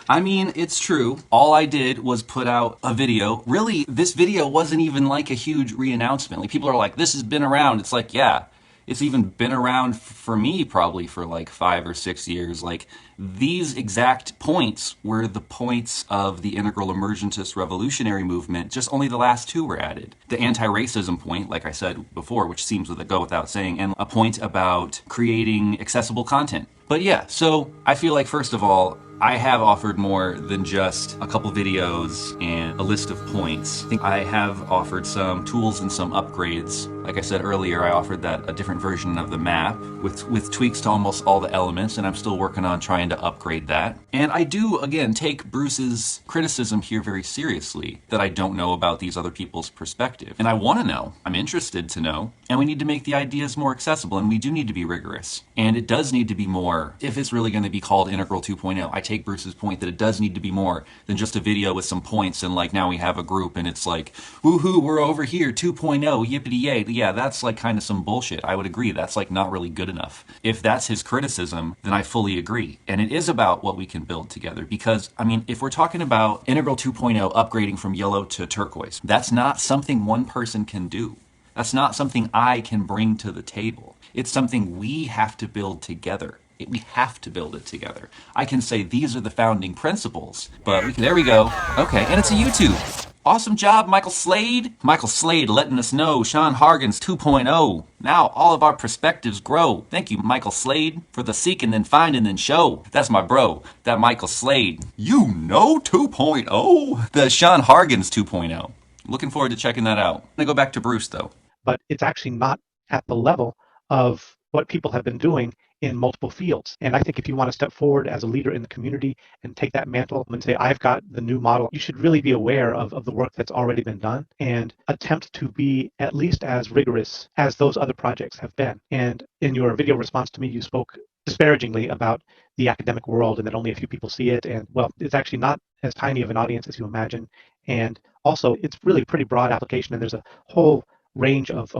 I mean, it's true. All I did was put out a video. Really, this video wasn't even like a huge re-announcement. Like, people are like, this has been around. It's like, yeah, it's even been around for me probably for like 5 or 6 years. Like, these exact points were the points of the integral emergentist revolutionary movement. Just only the last 2 were added. The anti-racism point, like I said before, which seems to go without saying, and a point about creating accessible content. But yeah, so I feel like, first of all, I have offered more than just a couple videos and a list of points. I think I have offered some tools and some upgrades. Like I said earlier, I offered that a different version of the map with tweaks to almost all the elements, and I'm still working on trying to upgrade that. And I do, again, take Bruce's criticism here very seriously, that I don't know about these other people's perspective. And I want to know. I'm interested to know. And we need to make the ideas more accessible, and we do need to be rigorous. And it does need to be more, if it's really going to be called Integral 2.0. I take Bruce's point that it does need to be more than just a video with some points and like now we have a group and it's like, woohoo, we're over here, 2.0, yippity yay. Yeah, that's like kind of some bullshit. I would agree. That's like not really good enough. If that's his criticism, then I fully agree. And it is about what we can build together, because I mean, if we're talking about Integral 2.0 upgrading from yellow to turquoise, that's not something one person can do. That's not something I can bring to the table. It's something we have to build together. We have to build it together. I can say these are the founding principles, but there we go. Okay, and it's a YouTube. Awesome job, Michael Slade. Michael Slade letting us know Hargens 2.0. Now all of our perspectives grow. Thank you, Michael Slade, for the seek and then find and then show. That's my bro, that Michael Slade. 2.0? The Hargens 2.0. Looking forward to checking that out. I'm gonna go back to Bruce, though. But it's actually not at the level of what people have been doing in multiple fields. And I think if you want to step forward as a leader in the community and take that mantle and say, I've got the new model, you should really be aware of the work that's already been done and attempt to be at least as rigorous as those other projects have been. And in your video response to me, you spoke disparagingly about the academic world and that only a few people see it. And well, it's actually not as tiny of an audience as you imagine. And also, it's really pretty broad application, and there's a whole range of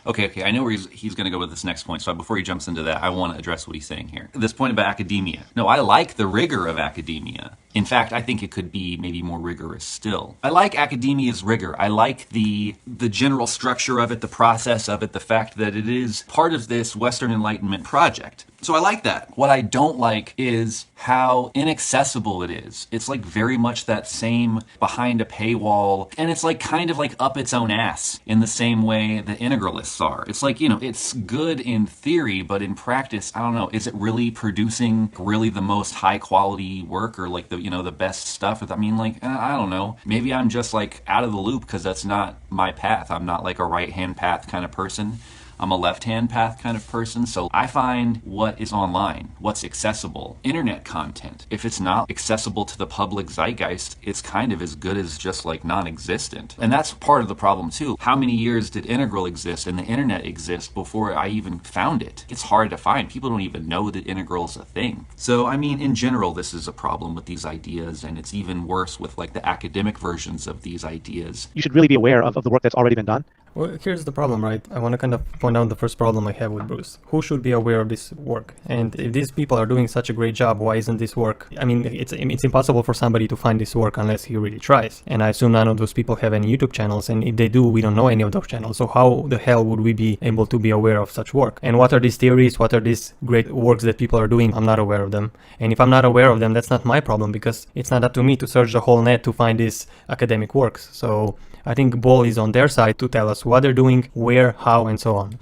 Okay, I know where he's going to go with this next point. So before he jumps into that, I want to address what he's saying here. This point about academia. No, I like the rigor of academia. In fact, I think it could be maybe more rigorous still. I like academia's rigor. I like the general structure of it, the process of it, the fact that it is part of this Western Enlightenment project. So I like that. What I don't like is how inaccessible it is. It's like very much that same behind a paywall, and it's like kind of like up its own ass in the same way the integralists are. It's like, it's good in theory, but in practice, I don't know, is it really producing really the most high quality work or like the best stuff? I mean, like, I don't know. Maybe I'm just like out of the loop because that's not my path. I'm not like a right-hand path kind of person. I'm a left-hand path kind of person, so I find what is online, what's accessible, internet content. If it's not accessible to the public zeitgeist, it's kind of as good as just like non-existent. And that's part of the problem too. How many years did Integral exist and the internet exist before I even found it? It's hard to find. People don't even know that Integral is a thing. So, I mean, in general, this is a problem with these ideas, and it's even worse with like the academic versions of these ideas. You should really be aware of the work that's already been done. Well, here's the problem, right? I want to kind of point out the first problem I have with Bruce. Who should be aware of this work? And if these people are doing such a great job, why isn't this work? I mean, it's impossible for somebody to find this work unless he really tries. And I assume none of those people have any YouTube channels, and if they do, we don't know any of those channels. So how the hell would we be able to be aware of such work? And what are these theories? What are these great works that people are doing? I'm not aware of them. And if I'm not aware of them, that's not my problem, because it's not up to me to search the whole net to find these academic works. So I think ball is on their side to tell us what they're doing, where, how, and so on.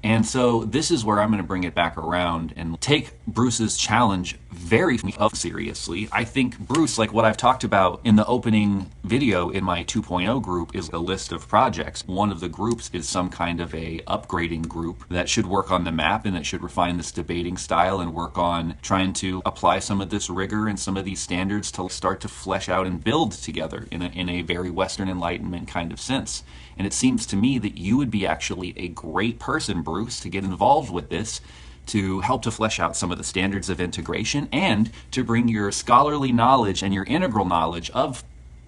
And so this is where I'm going to bring it back around and take Bruce's challenge very seriously. I think Bruce, like what I've talked about in the opening video in my 2.0 group, is a list of projects. One of the groups is some kind of a upgrading group that should work on the map and that should refine this debating style and work on trying to apply some of this rigor and some of these standards to start to flesh out and build together in a very Western Enlightenment kind of sense. And it seems to me that you would be actually a great person, Bruce, to get involved with this, to help to flesh out some of the standards of integration and to bring your scholarly knowledge and your integral knowledge of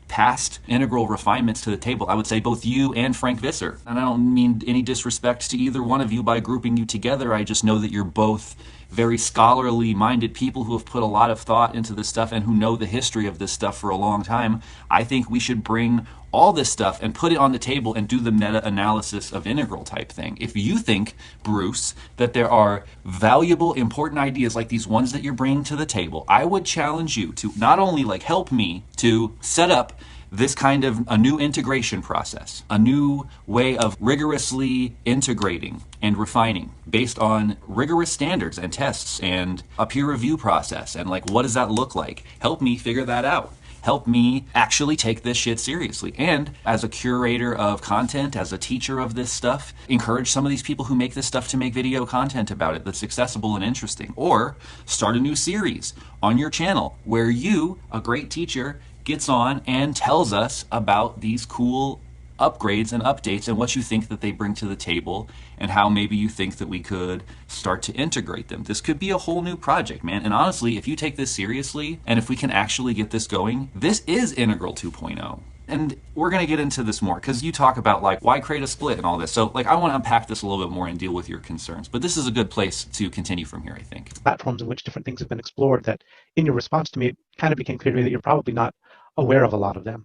past integral refinements to the table. I would say both you and Frank Visser. And I don't mean any disrespect to either one of you by grouping you together. I just know that you're both very scholarly minded people who have put a lot of thought into this stuff and who know the history of this stuff for a long time. I think we should bring all this stuff and put it on the table and do the meta-analysis of integral type thing. If you think, Bruce, that there are valuable, important ideas like these ones that you're bringing to the table, I would challenge you to not only like help me to set up this kind of a new integration process, a new way of rigorously integrating and refining based on rigorous standards and tests and a peer review process. And like, what does that look like? Help me figure that out. Help me actually take this shit seriously. And as a curator of content, as a teacher of this stuff, encourage some of these people who make this stuff to make video content about it that's accessible and interesting. Or start a new series on your channel where you, a great teacher, gets on and tells us about these cool upgrades and updates and what you think that they bring to the table and how maybe you think that we could start to integrate them. This could be a whole new project, man. And honestly, if you take this seriously and if we can actually get this going, this is Integral 2.0. And we're going to get into this more because you talk about like why create a split and all this. So like I want to unpack this a little bit more and deal with your concerns. But this is a good place to continue from here, I think. Platforms in which different things have been explored that in your response to me, it kind of became clear to me that you're probably not aware of a lot of them.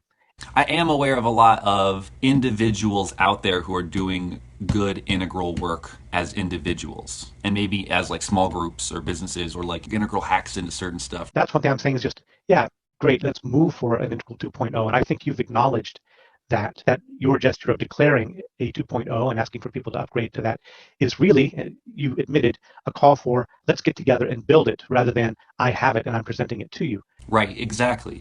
I am aware of a lot of individuals out there who are doing good integral work as individuals and maybe as like small groups or businesses or like integral hacks into certain stuff. That's one thing I'm saying is just, yeah, great, let's move for an integral 2.0. And I think you've acknowledged that your gesture of declaring a 2.0 and asking for people to upgrade to that is really, you admitted, a call for let's get together and build it rather than I have it and I'm presenting it to you. Right, exactly.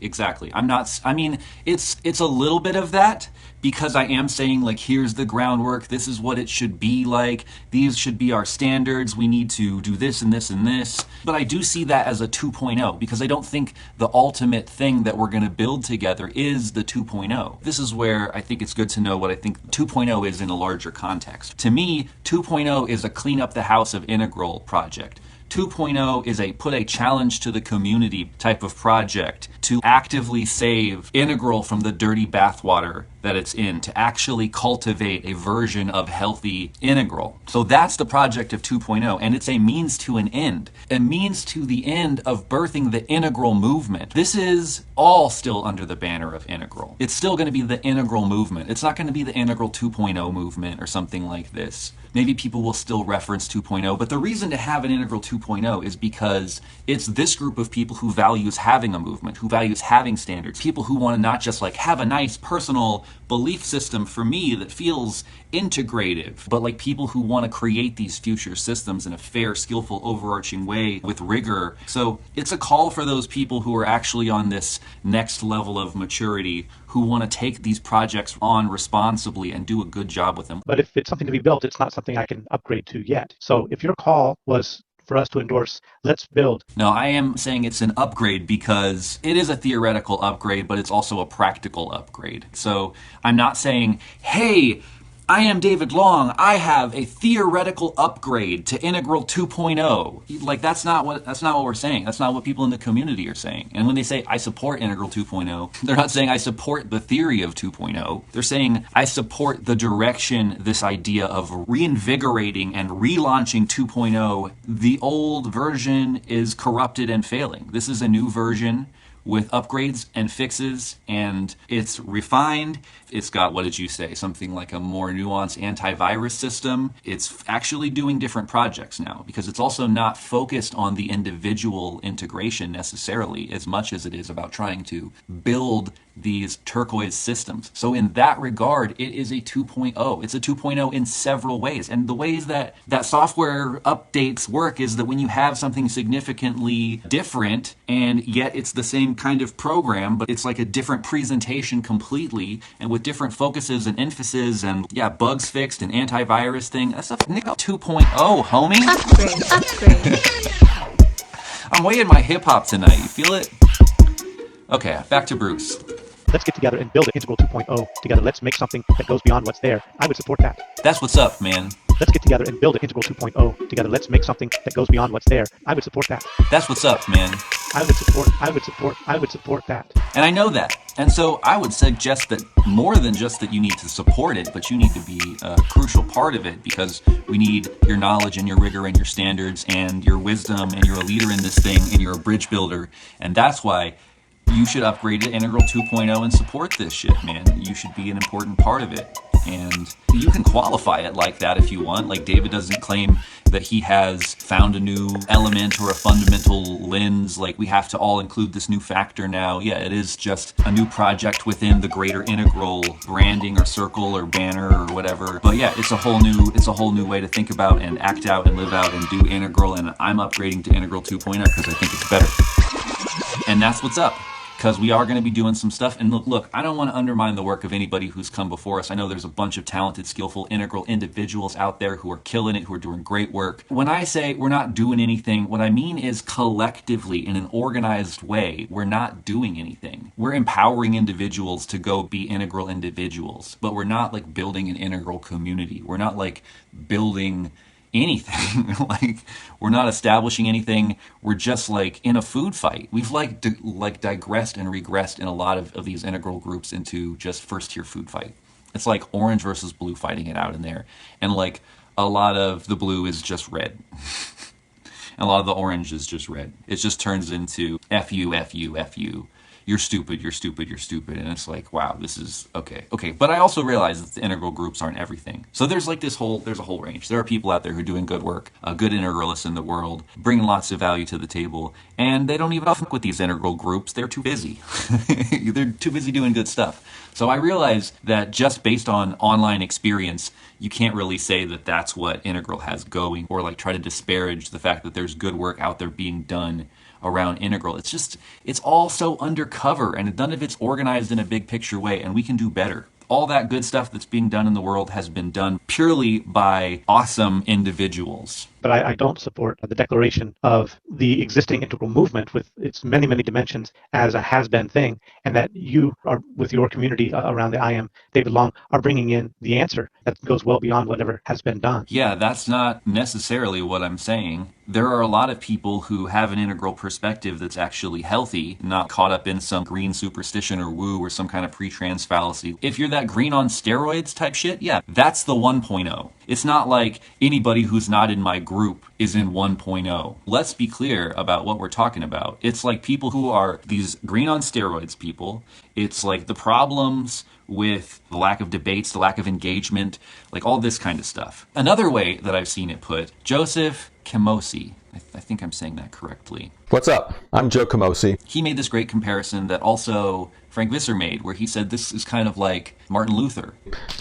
I mean, it's a little bit of that because I am saying like, here's the groundwork. This is what it should be like. These should be our standards. We need to do this and this and this. But I do see that as a 2.0 because I don't think the ultimate thing that we're going to build together is the 2.0. This is where I think it's good to know what I think 2.0 is in a larger context. To me, 2.0 is a clean up the house of integral project. 2.0 is a put a challenge to the community type of project to actively save integral from the dirty bathwater that it's in, to actually cultivate a version of healthy integral. So that's the project of 2.0, and it's a means to an end, a means to the end of birthing the integral movement. This is all still under the banner of integral. It's still going to be the integral movement. It's not going to be the integral 2.0 movement or something like this. Maybe people will still reference 2.0, but the reason to have an integral 2.0 is because it's this group of people who values having a movement, who values having standards, people who want to not just like have a nice personal belief system for me that feels integrative, but like people who want to create these future systems in a fair, skillful, overarching way with rigor. So it's a call for those people who are actually on this next level of maturity, who want to take these projects on responsibly and do a good job with them. But if it's something to be built, it's not something I can upgrade to yet. So if your call was for us to endorse, let's build. No, I am saying it's an upgrade because it is a theoretical upgrade, but it's also a practical upgrade. So I'm not saying, hey, I am David Long, I have a theoretical upgrade to Integral 2.0. Like that's not what we're saying. That's not what people in the community are saying. And when they say I support Integral 2.0, they're not saying I support the theory of 2.0. They're saying I support the direction, this idea of reinvigorating and relaunching 2.0. The old version is corrupted and failing. This is a new version with upgrades and fixes, and it's refined. It's got, what did you say, something like a more nuanced antivirus system. It's actually doing different projects now, because it's also not focused on the individual integration necessarily as much as it is about trying to build these turquoise systems. So in that regard, it is a 2.0. It's a 2.0 in several ways. And the ways that software updates work is that when you have something significantly different, and yet it's the same kind of program, but it's like a different presentation completely, and with different focuses and emphasis, and bugs fixed and antivirus thing, that's a 2.0, homie. Upgrade. I'm weighing my hip hop tonight. You feel it? Okay, back to Bruce. Let's get together and build an Integral 2.0 together. Let's make something that goes beyond what's there. I would support that. That's what's up, man. Let's get together and build an Integral 2.0 together. Let's make something that goes beyond what's there. I would support that. That's what's up, man. I would support that. And I know that. And so I would suggest that more than just that you need to support it, but you need to be a crucial part of it, because we need your knowledge and your rigor and your standards and your wisdom, and you're a leader in this thing and you're a bridge builder. And that's why you should upgrade to Integral 2.0 and support this shit, man. You should be an important part of it. And you can qualify it like that if you want. Like, David doesn't claim that he has found a new element or a fundamental lens, like we have to all include this new factor now. Yeah, it is just a new project within the greater Integral branding or circle or banner or whatever. But yeah, it's a whole new way to think about and act out and live out and do Integral. And I'm upgrading to Integral 2.0 because I think it's better. And that's what's up. Because we are going to be doing some stuff. And look, I don't want to undermine the work of anybody who's come before us. I know there's a bunch of talented, skillful, integral individuals out there who are killing it, who are doing great work. When I say we're not doing anything, what I mean is collectively, in an organized way, we're not doing anything. We're empowering individuals to go be integral individuals, but we're not like building an integral community. We're not like building anything. Like, we're not establishing anything. We're just like in a food fight. We've digressed and regressed in a lot of these integral groups into just first tier food fight. It's like orange versus blue fighting it out in there. And like a lot of the blue is just red. And a lot of the orange is just red. It just turns into F you, F you, F you. You're stupid, you're stupid, you're stupid. And it's like, wow, this is okay. But I also realize that the integral groups aren't everything. So there's a whole range. There are people out there who are doing good work, good integralists in the world, bringing lots of value to the table. And they don't even fuck with these integral groups. They're too busy. They're too busy doing good stuff. So I realize that just based on online experience, you can't really say that that's what Integral has going, or like try to disparage the fact that there's good work out there being done around Integral. It's all so undercover, and none of it's organized in a big picture way, and we can do better. All that good stuff that's being done in the world has been done purely by awesome individuals. But I don't support the declaration of the existing integral movement with its many, many dimensions as a has-been thing, and that you are, with your community around the I Am David Long, are bringing in the answer that goes well beyond whatever has been done. Yeah, that's not necessarily what I'm saying. There are a lot of people who have an integral perspective that's actually healthy, not caught up in some green superstition or woo or some kind of pre-trans fallacy. If you're that green on steroids type shit, yeah, that's the 1.0. It's not like anybody who's not in my group is in 1.0. Let's be clear about what we're talking about. It's like people who are these green on steroids people. It's like the problems with the lack of debates, the lack of engagement, like all this kind of stuff. Another way that I've seen it put, Joseph Camosy, I think I'm saying that correctly. What's up? I'm Joe Camosy. He made this great comparison that also Frank Visser made, where he said this is kind of like Martin Luther.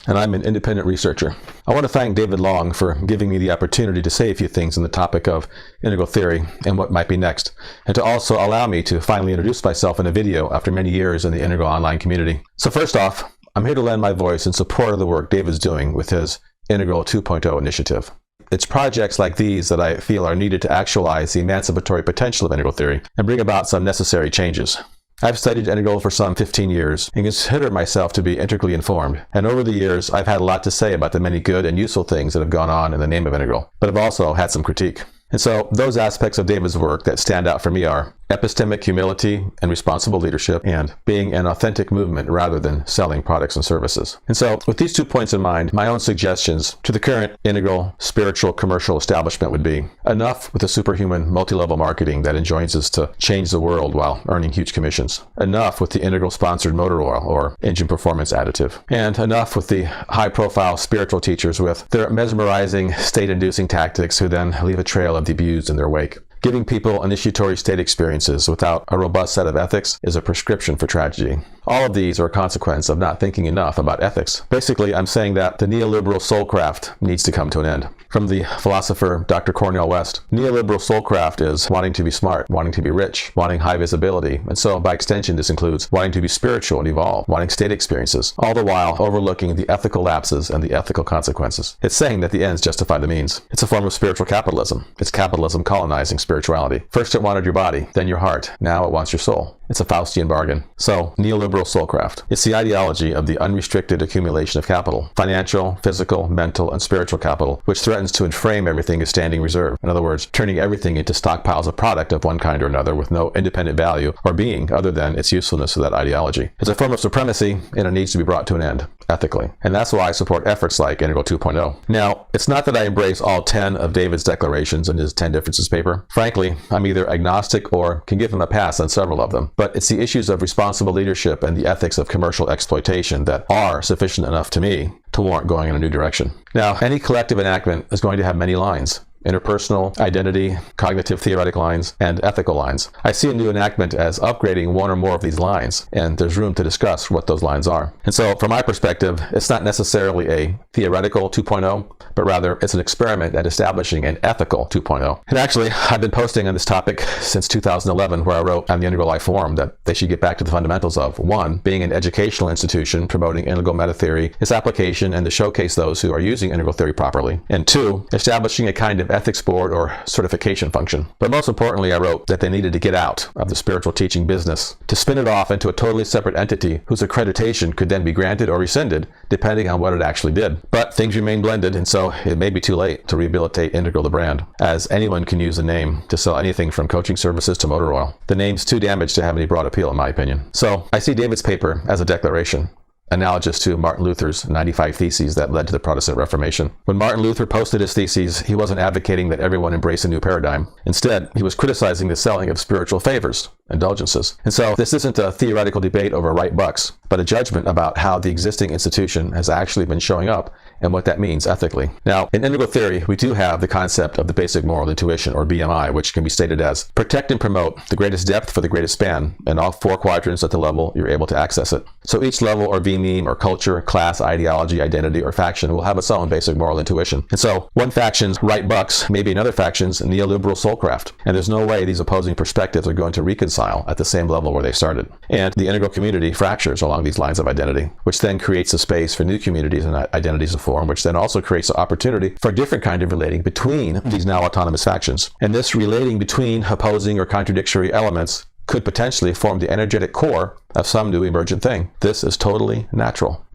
And I'm an independent researcher. I want to thank David Long for giving me the opportunity to say a few things on the topic of integral theory and what might be next, and to also allow me to finally introduce myself in a video after many years in the integral online community. So first off, I'm here to lend my voice in support of the work David's doing with his Integral 2.0 initiative. It's projects like these that I feel are needed to actualize the emancipatory potential of integral theory and bring about some necessary changes. I've studied integral for some 15 years and consider myself to be integrally informed. And over the years, I've had a lot to say about the many good and useful things that have gone on in the name of integral, but I've also had some critique. And so those aspects of David's work that stand out for me are epistemic humility and responsible leadership, and being an authentic movement rather than selling products and services. And so, with these 2 points in mind, my own suggestions to the current integral, spiritual, commercial establishment would be: enough with the superhuman multi-level marketing that enjoins us to change the world while earning huge commissions. Enough with the integral sponsored motor oil or engine performance additive. And enough with the high-profile spiritual teachers with their mesmerizing, state-inducing tactics who then leave a trail of the abused in their wake. Giving people initiatory state experiences without a robust set of ethics is a prescription for tragedy. All of these are a consequence of not thinking enough about ethics. Basically, I'm saying that the neoliberal soulcraft needs to come to an end. From the philosopher Dr. Cornel West, neoliberal soulcraft is wanting to be smart, wanting to be rich, wanting high visibility, and so by extension this includes wanting to be spiritual and evolve, wanting state experiences, all the while overlooking the ethical lapses and the ethical consequences. It's saying that the ends justify the means. It's a form of spiritual capitalism. It's capitalism colonizing spirituality. First it wanted your body, then your heart. Now it wants your soul. It's a Faustian bargain. So, neoliberal soulcraft. It's the ideology of the unrestricted accumulation of capital, financial, physical, mental, and spiritual capital, which threatens to enframe everything as standing reserve. In other words, turning everything into stockpiles of product of one kind or another with no independent value or being other than its usefulness to that ideology. It's a form of supremacy, and it needs to be brought to an end, ethically. And that's why I support efforts like Integral 2.0. Now, it's not that I embrace all 10 of David's declarations in his 10 Differences paper. Frankly, I'm either agnostic or can give him a pass on several of them. But it's the issues of responsible leadership and the ethics of commercial exploitation that are sufficient enough to me to warrant going in a new direction. Now, any collective enactment is going to have many lines: interpersonal, identity, cognitive theoretic lines, and ethical lines. I see a new enactment as upgrading one or more of these lines, and there's room to discuss what those lines are. And so, from my perspective, it's not necessarily a theoretical 2.0, but rather it's an experiment at establishing an ethical 2.0. And actually, I've been posting on this topic since 2011, where I wrote on the Integral Life Forum that they should get back to the fundamentals of 1. Being an educational institution promoting integral meta theory, its application, and to showcase those who are using integral theory properly, and 2. Establishing a kind of ethics board or certification function. But most importantly, I wrote that they needed to get out of the spiritual teaching business, to spin it off into a totally separate entity whose accreditation could then be granted or rescinded depending on what it actually did. But things remain blended, and so it may be too late to rehabilitate Integral the brand, as anyone can use the name to sell anything from coaching services to motor oil. The name's too damaged to have any broad appeal, in my opinion. So I see David's paper as a declaration, analogous to Martin Luther's 95 Theses that led to the Protestant Reformation. When Martin Luther posted his theses, he wasn't advocating that everyone embrace a new paradigm. Instead, he was criticizing the selling of spiritual favors, indulgences. And so this isn't a theoretical debate over right bucks, but a judgment about how the existing institution has actually been showing up and what that means ethically. Now, in integral theory, we do have the concept of the basic moral intuition, or BMI, which can be stated as protect and promote the greatest depth for the greatest span, and all 4 quadrants at the level you're able to access it. So each level or V-meme or culture, class, ideology, identity, or faction will have its own basic moral intuition. And so one faction's right bucks may be another faction's neoliberal soulcraft, and there's no way these opposing perspectives are going to reconcile at the same level where they started. And the integral community fractures along these lines of identity, which then creates a space for new communities and identities of form, which then also creates an opportunity for a different kind of relating between these now autonomous factions. And this relating between opposing or contradictory elements could potentially form the energetic core of some new emergent thing. This is totally natural.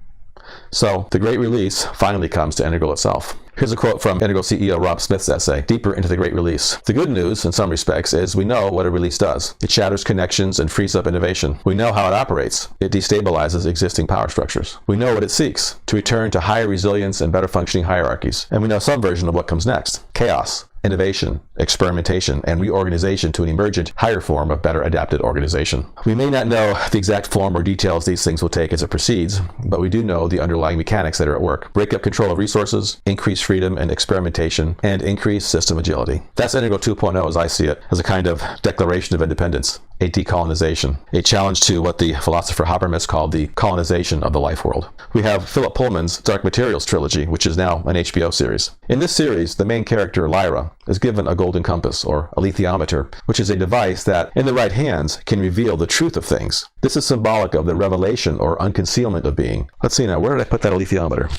So the great release finally comes to Integral itself. Here's a quote from Integral CEO Rob Smith's essay, Deeper into the Great Release. The good news, in some respects, is we know what a release does. It shatters connections and frees up innovation. We know how it operates. It destabilizes existing power structures. We know what it seeks, to return to higher resilience and better functioning hierarchies. And we know some version of what comes next, chaos, innovation, experimentation, and reorganization to an emergent, higher form of better adapted organization. We may not know the exact form or details these things will take as it proceeds, but we do know the underlying mechanics that are at work. Break up control of resources, increase freedom and experimentation, and increase system agility. That's Integral 2.0 as I see it, as a kind of declaration of independence, a decolonization, a challenge to what the philosopher Habermas called the colonization of the life world. We have Philip Pullman's Dark Materials trilogy, which is now an HBO series. In this series, the main character, Lyra, is given a golden compass, or a lithiometer, which is a device that, in the right hands, can reveal the truth of things. This is symbolic of the revelation or unconcealment of being. Let's see now, where did I put that alethiometer?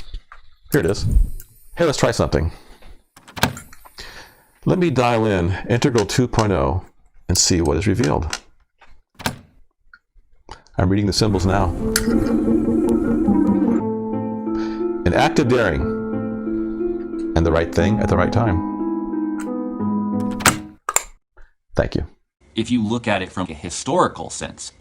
Here it is. Hey, let's try something. Let me dial in Integral 2.0 and see what is revealed. I'm reading the symbols now. An act of daring and the right thing at the right time. Thank you. if you look at it from a historical sense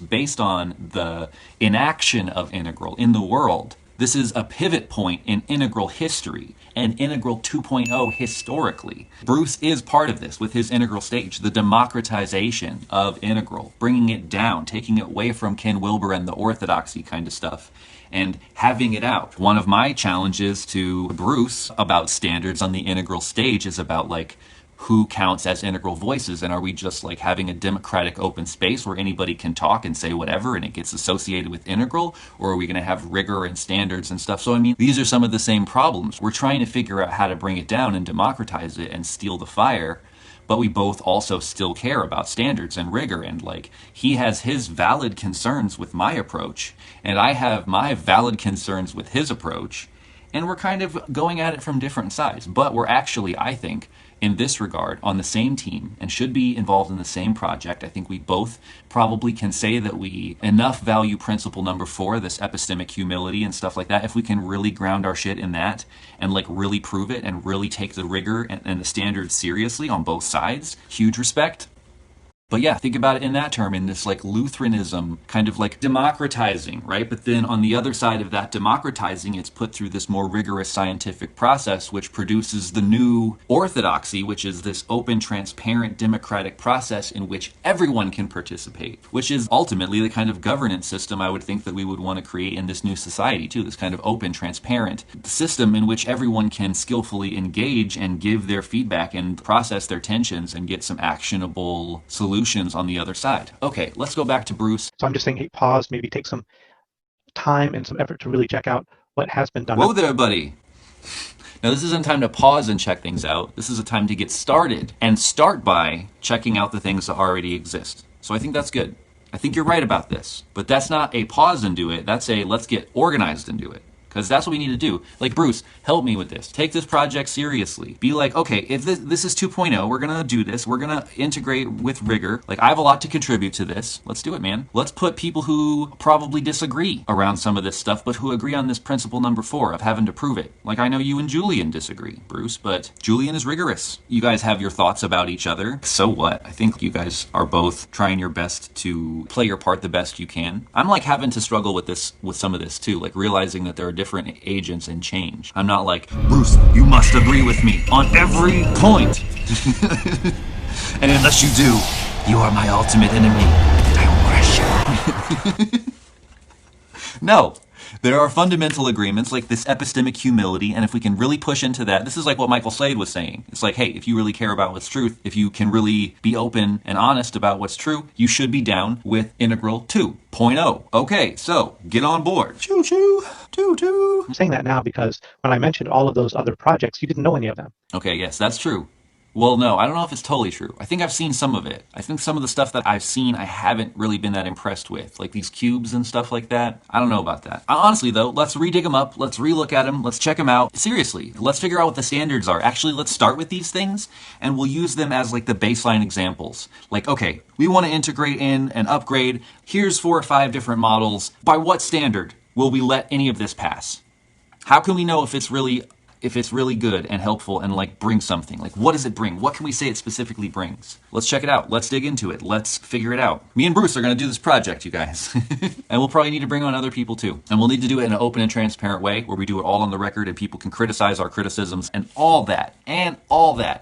based on the inaction of integral in the world, this is a pivot point in integral history and integral 2.0 historically. Bruce is part of this with his integral stage, the democratization of integral, bringing it down, taking it away from Ken Wilber and the orthodoxy kind of stuff, and having it out. One of my challenges to Bruce about standards on the integral stage is about like who counts as integral voices, and are we just like having a democratic open space where anybody can talk and say whatever and it gets associated with integral, or are we going to have rigor and standards and stuff? So I mean, these are some of the same problems. We're trying to figure out how to bring it down and democratize it and steal the fire, but we both also still care about standards and rigor, and like he has his valid concerns with my approach and I have my valid concerns with his approach, and we're kind of going at it from different sides, but we're actually, I think, in this regard, on the same team and should be involved in the same project. I think we both probably can say that we enough value principle number 4, this epistemic humility and stuff like that. If we can really ground our shit in that and like really prove it and really take the rigor and the standards seriously on both sides, huge respect. But yeah, think about it in that term, in this like Lutheranism, kind of like democratizing, right? But then on the other side of that democratizing, it's put through this more rigorous scientific process, which produces the new orthodoxy, which is this open, transparent, democratic process in which everyone can participate, which is ultimately the kind of governance system I would think that we would want to create in this new society too, this kind of open, transparent system in which everyone can skillfully engage and give their feedback and process their tensions and get some actionable solutions on the other side. Okay, let's go back to Bruce. So I'm just saying, hey, pause, maybe take some time and some effort to really check out what has been done. Whoa there, buddy. Now, this isn't a time to pause and check things out. This is a time to get started, and start by checking out the things that already exist. So I think that's good. I think you're right about this. But that's not a pause and do it. That's a let's get organized and do it. Because that's what we need to do. Like, Bruce, help me with this. Take this project seriously. Be like, okay, if this is 2.0, we're going to do this. We're going to integrate with rigor. Like, I have a lot to contribute to this. Let's do it, man. Let's put people who probably disagree around some of this stuff, but who agree on this principle number 4 of having to prove it. Like, I know you and Julian disagree, Bruce, but Julian is rigorous. You guys have your thoughts about each other. So what? I think you guys are both trying your best to play your part the best you can. I'm like having to struggle with this, with some of this too, like realizing that there are different agents and change. I'm not like, Bruce, you must agree with me on every point. And unless you do, you are my ultimate enemy. I will crush you. No. There are fundamental agreements like this epistemic humility, and if we can really push into that, this is like what Michael Slade was saying. It's like, hey, if you really care about what's truth, if you can really be open and honest about what's true, you should be down with integral 2.0. Okay, so get on board. Choo choo, choo choo. I'm saying that now because when I mentioned all of those other projects, you didn't know any of them. Okay, yes, that's true. Well, no, I don't know if it's totally true. I think I've seen some of it. I think some of the stuff that I've seen, I haven't really been that impressed with. Like these cubes and stuff like that. I don't know about that. Honestly, though, let's redig them up. Let's relook at them. Let's check them out. Seriously, let's figure out what the standards are. Actually, let's start with these things, and we'll use them as like the baseline examples. Like, okay, we want to integrate in and upgrade. Here's 4 or 5 different models. By what standard will we let any of this pass? How can we know if it's really good and helpful and like bring something? Like, what does it bring? What can we say it specifically brings? Let's check it out. Let's dig into it. Let's figure it out. Me and Bruce are going to do this project, you guys. And we'll probably need to bring on other people too. And we'll need to do it in an open and transparent way where we do it all on the record and people can criticize our criticisms and all that.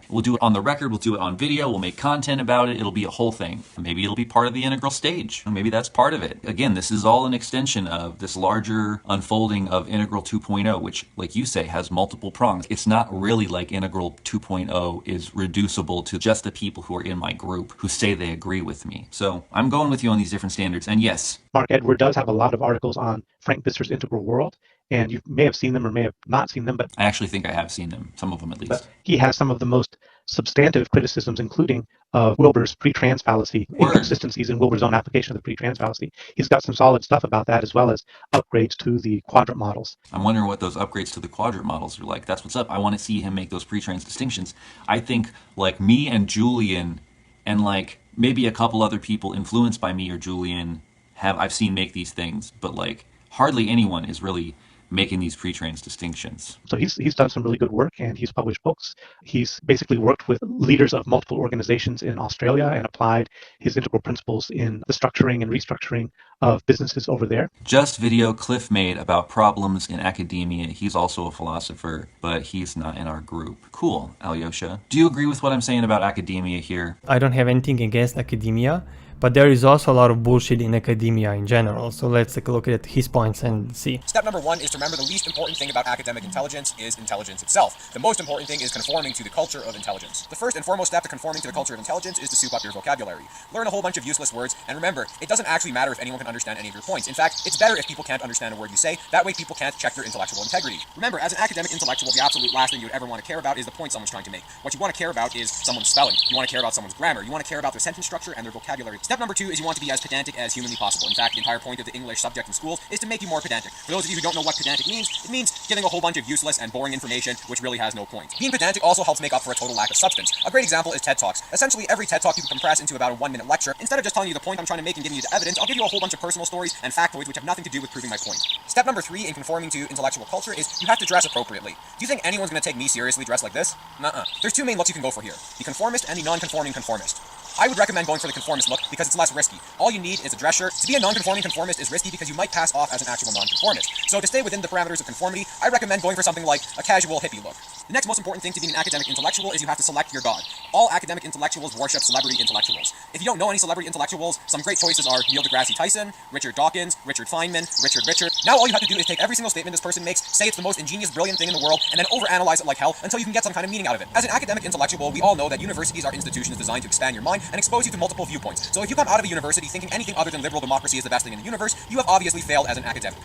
We'll do it on the record. We'll do it on video. We'll make content about it. It'll be a whole thing. Maybe it'll be part of the integral stage. Maybe that's part of it. Again, this is all an extension of this larger unfolding of integral 2.0, which, like you say, has multiple prongs. It's not really like integral 2.0 is reducible to just the people who are in my group who say they agree with me. So I'm going with you on these different standards. And yes, Mark Edward does have a lot of articles on Frank Visser's Integral World, and you may have seen them or may have not seen them, but I actually think I have seen them, some of them at least. He has some of the most substantive criticisms, including of Wilber's pre-trans fallacy, inconsistencies in Wilber's own application of the pre-trans fallacy. He's got some solid stuff about that, as well as upgrades to the quadrant models. I'm wondering what those upgrades to the quadrant models are like. That's what's up. I want to see him make those pre-trans distinctions. I think like me and Julian and like maybe a couple other people influenced by me or Julian I've seen make these things, but like hardly anyone is really making these pre-trained distinctions? So he's done some really good work, and he's published books. He's basically worked with leaders of multiple organizations in Australia and applied his integral principles in the structuring and restructuring of businesses over there. Just video Cliff made about problems in academia. He's also a philosopher, but he's not in our group. Cool, Alyosha. Do you agree with what I'm saying about academia here? I don't have anything against academia, but there is also a lot of bullshit in academia in general. So let's take a look at his points and see. Step number 1 is to remember the least important thing about academic intelligence is intelligence itself. The most important thing is conforming to the culture of intelligence. The first and foremost step to conforming to the culture of intelligence is to soup up your vocabulary. Learn a whole bunch of useless words, and remember, it doesn't actually matter if anyone can understand any of your points. In fact, it's better if people can't understand a word you say. That way people can't check your intellectual integrity. Remember, as an academic intellectual, the absolute last thing you would ever want to care about is the point someone's trying to make. What you want to care about is someone's spelling. You want to care about someone's grammar. You want to care about their sentence structure and their vocabulary. Step number 2 is you want to be as pedantic as humanly possible. In fact, the entire point of the English subject in schools is to make you more pedantic. For those of you who don't know what pedantic means, it means giving a whole bunch of useless and boring information which really has no point. Being pedantic also helps make up for a total lack of substance. A great example is TED Talks. Essentially, every TED Talk you can compress into about a 1-minute lecture. Instead of just telling you the point I'm trying to make and giving you the evidence, I'll give you a whole bunch of personal stories and factoids which have nothing to do with proving my point. Step number 3 in conforming to intellectual culture is you have to dress appropriately. Do you think anyone's going to take me seriously dressed like this? Nuh-uh. There's 2 main looks you can go for here: the conformist and the non-conforming conformist. I would recommend going for the conformist look because it's less risky. All you need is a dress shirt. To be a non-conforming conformist is risky because you might pass off as an actual non-conformist. So to stay within the parameters of conformity, I recommend going for something like a casual hippie look. The next most important thing to being an academic intellectual is you have to select your god. All academic intellectuals worship celebrity intellectuals. If you don't know any celebrity intellectuals, some great choices are Neil deGrasse Tyson, Richard Dawkins, Richard Feynman, Richard. Now all you have to do is take every single statement this person makes, say it's the most ingenious, brilliant thing in the world, and then overanalyze it like hell until you can get some kind of meaning out of it. As an academic intellectual, we all know that universities are institutions designed to expand your mind and expose you to multiple viewpoints. So if you come out of a university thinking anything other than liberal democracy is the best thing in the universe, you have obviously failed as an academic.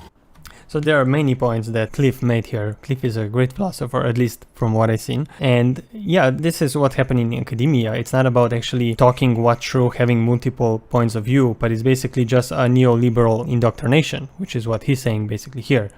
So there are many points that Cliff made here. Cliff is a great philosopher, at least from what I've seen. And yeah, this is what happened in academia. It's not about actually talking what's true, having multiple points of view, but it's basically just a neoliberal indoctrination, which is what he's saying basically here.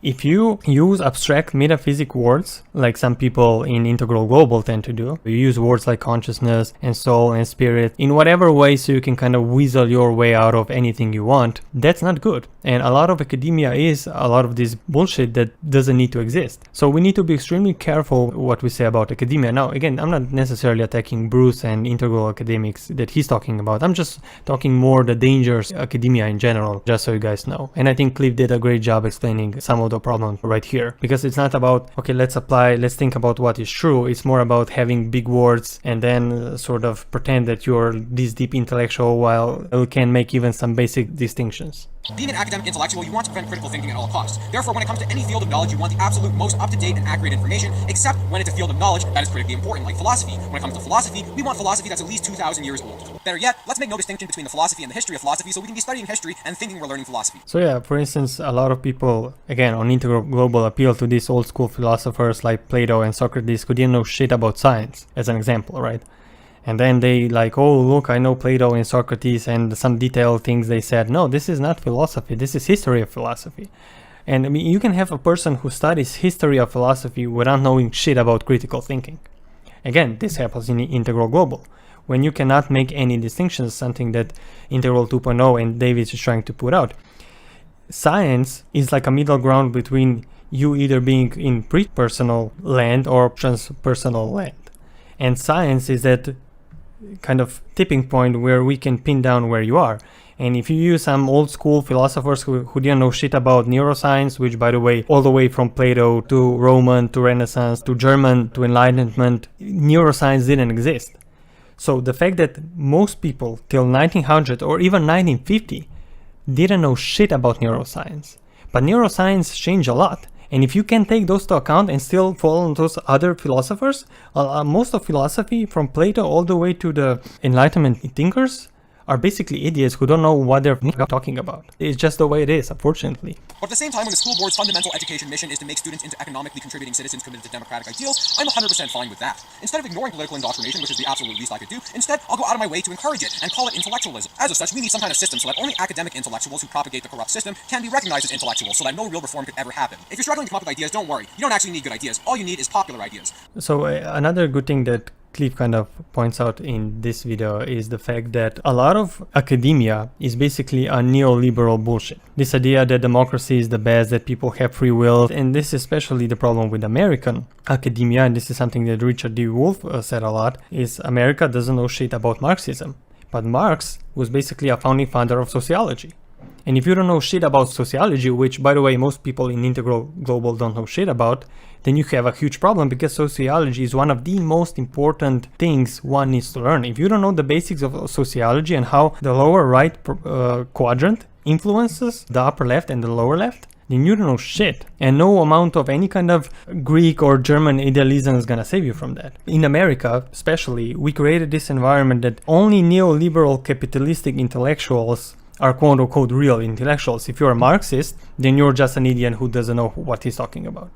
If you use abstract metaphysic words, like some people in Integral Global tend to do, you use words like consciousness and soul and spirit in whatever way so you can kind of weasel your way out of anything you want, that's not good. And a lot of academia is a lot of this bullshit that doesn't need to exist. So we need to be extremely careful what we say about academia. Now, again, I'm not necessarily attacking Bruce and integral academics that he's talking about. I'm just talking more the dangers of academia in general, just so you guys know. And I think Cliff did a great job explaining some of the problem right here, because it's not about, okay, let's think about what is true. It's more about having big words and then sort of pretend that you're this deep intellectual while you can make even some basic distinctions. Being an academic intellectual, you want to prevent critical thinking at all costs. Therefore, when it comes to any field of knowledge, you want the absolute most up-to-date and accurate information, except when it's a field of knowledge that is critically important, like philosophy. When it comes to philosophy, we want philosophy that's at least 2,000 years old. Better yet, let's make no distinction between the philosophy and the history of philosophy, so we can be studying history and thinking we're learning philosophy. So yeah, for instance, a lot of people, again, on Integral Global appeal to these old school philosophers like Plato and Socrates who didn't know shit about science, as an example, right? And then they like, oh, look, I know Plato and Socrates and some detailed things they said. No, this is not philosophy. This is history of philosophy. And I mean, you can have a person who studies history of philosophy without knowing shit about critical thinking. Again, this happens in Integral Global. When you cannot make any distinctions, something that Integral 2.0 and David is trying to put out. Science is like a middle ground between you either being in pre-personal land or transpersonal land. And science is that kind of tipping point where we can pin down where you are. And if you use some old school philosophers who didn't know shit about neuroscience, which by the way, all the way from Plato to Roman to Renaissance to German to Enlightenment, neuroscience didn't exist. So the fact that most people till 1900 or even 1950 didn't know shit about neuroscience. But neuroscience changed a lot. And if you can take those to account and still follow those other philosophers, most of philosophy from Plato all the way to the Enlightenment thinkers are basically idiots who don't know what they're talking about. It's just the way it is, unfortunately. But at the same time, when the school board's fundamental education mission is to make students into economically contributing citizens committed to democratic ideals, I'm 100% fine with that. Instead of ignoring political indoctrination, which is the absolute least I could do, instead, I'll go out of my way to encourage it and call it intellectualism. As of such, we need some kind of system so that only academic intellectuals who propagate the corrupt system can be recognized as intellectuals so that no real reform could ever happen. If you're struggling to come up with ideas, don't worry. You don't actually need good ideas. All you need is popular ideas. So another good thing that Cliff kind of points out in this video is the fact that a lot of academia is basically a neoliberal bullshit. This idea that democracy is the best, that people have free will, and this is especially the problem with American academia, and this is something that Richard D. Wolff said a lot, is America doesn't know shit about Marxism. But Marx was basically a founding father of sociology. And if you don't know shit about sociology, which, by the way, most people in Integral Global don't know shit about, then you have a huge problem, because sociology is one of the most important things one needs to learn. If you don't know the basics of sociology and how the lower right quadrant influences the upper left and the lower left, then you don't know shit. And no amount of any kind of Greek or German idealism is gonna save you from that. In America, especially, we created this environment that only neoliberal capitalistic intellectuals are quote-unquote real intellectuals. If you're a Marxist, then you're just an idiot who doesn't know what he's talking about.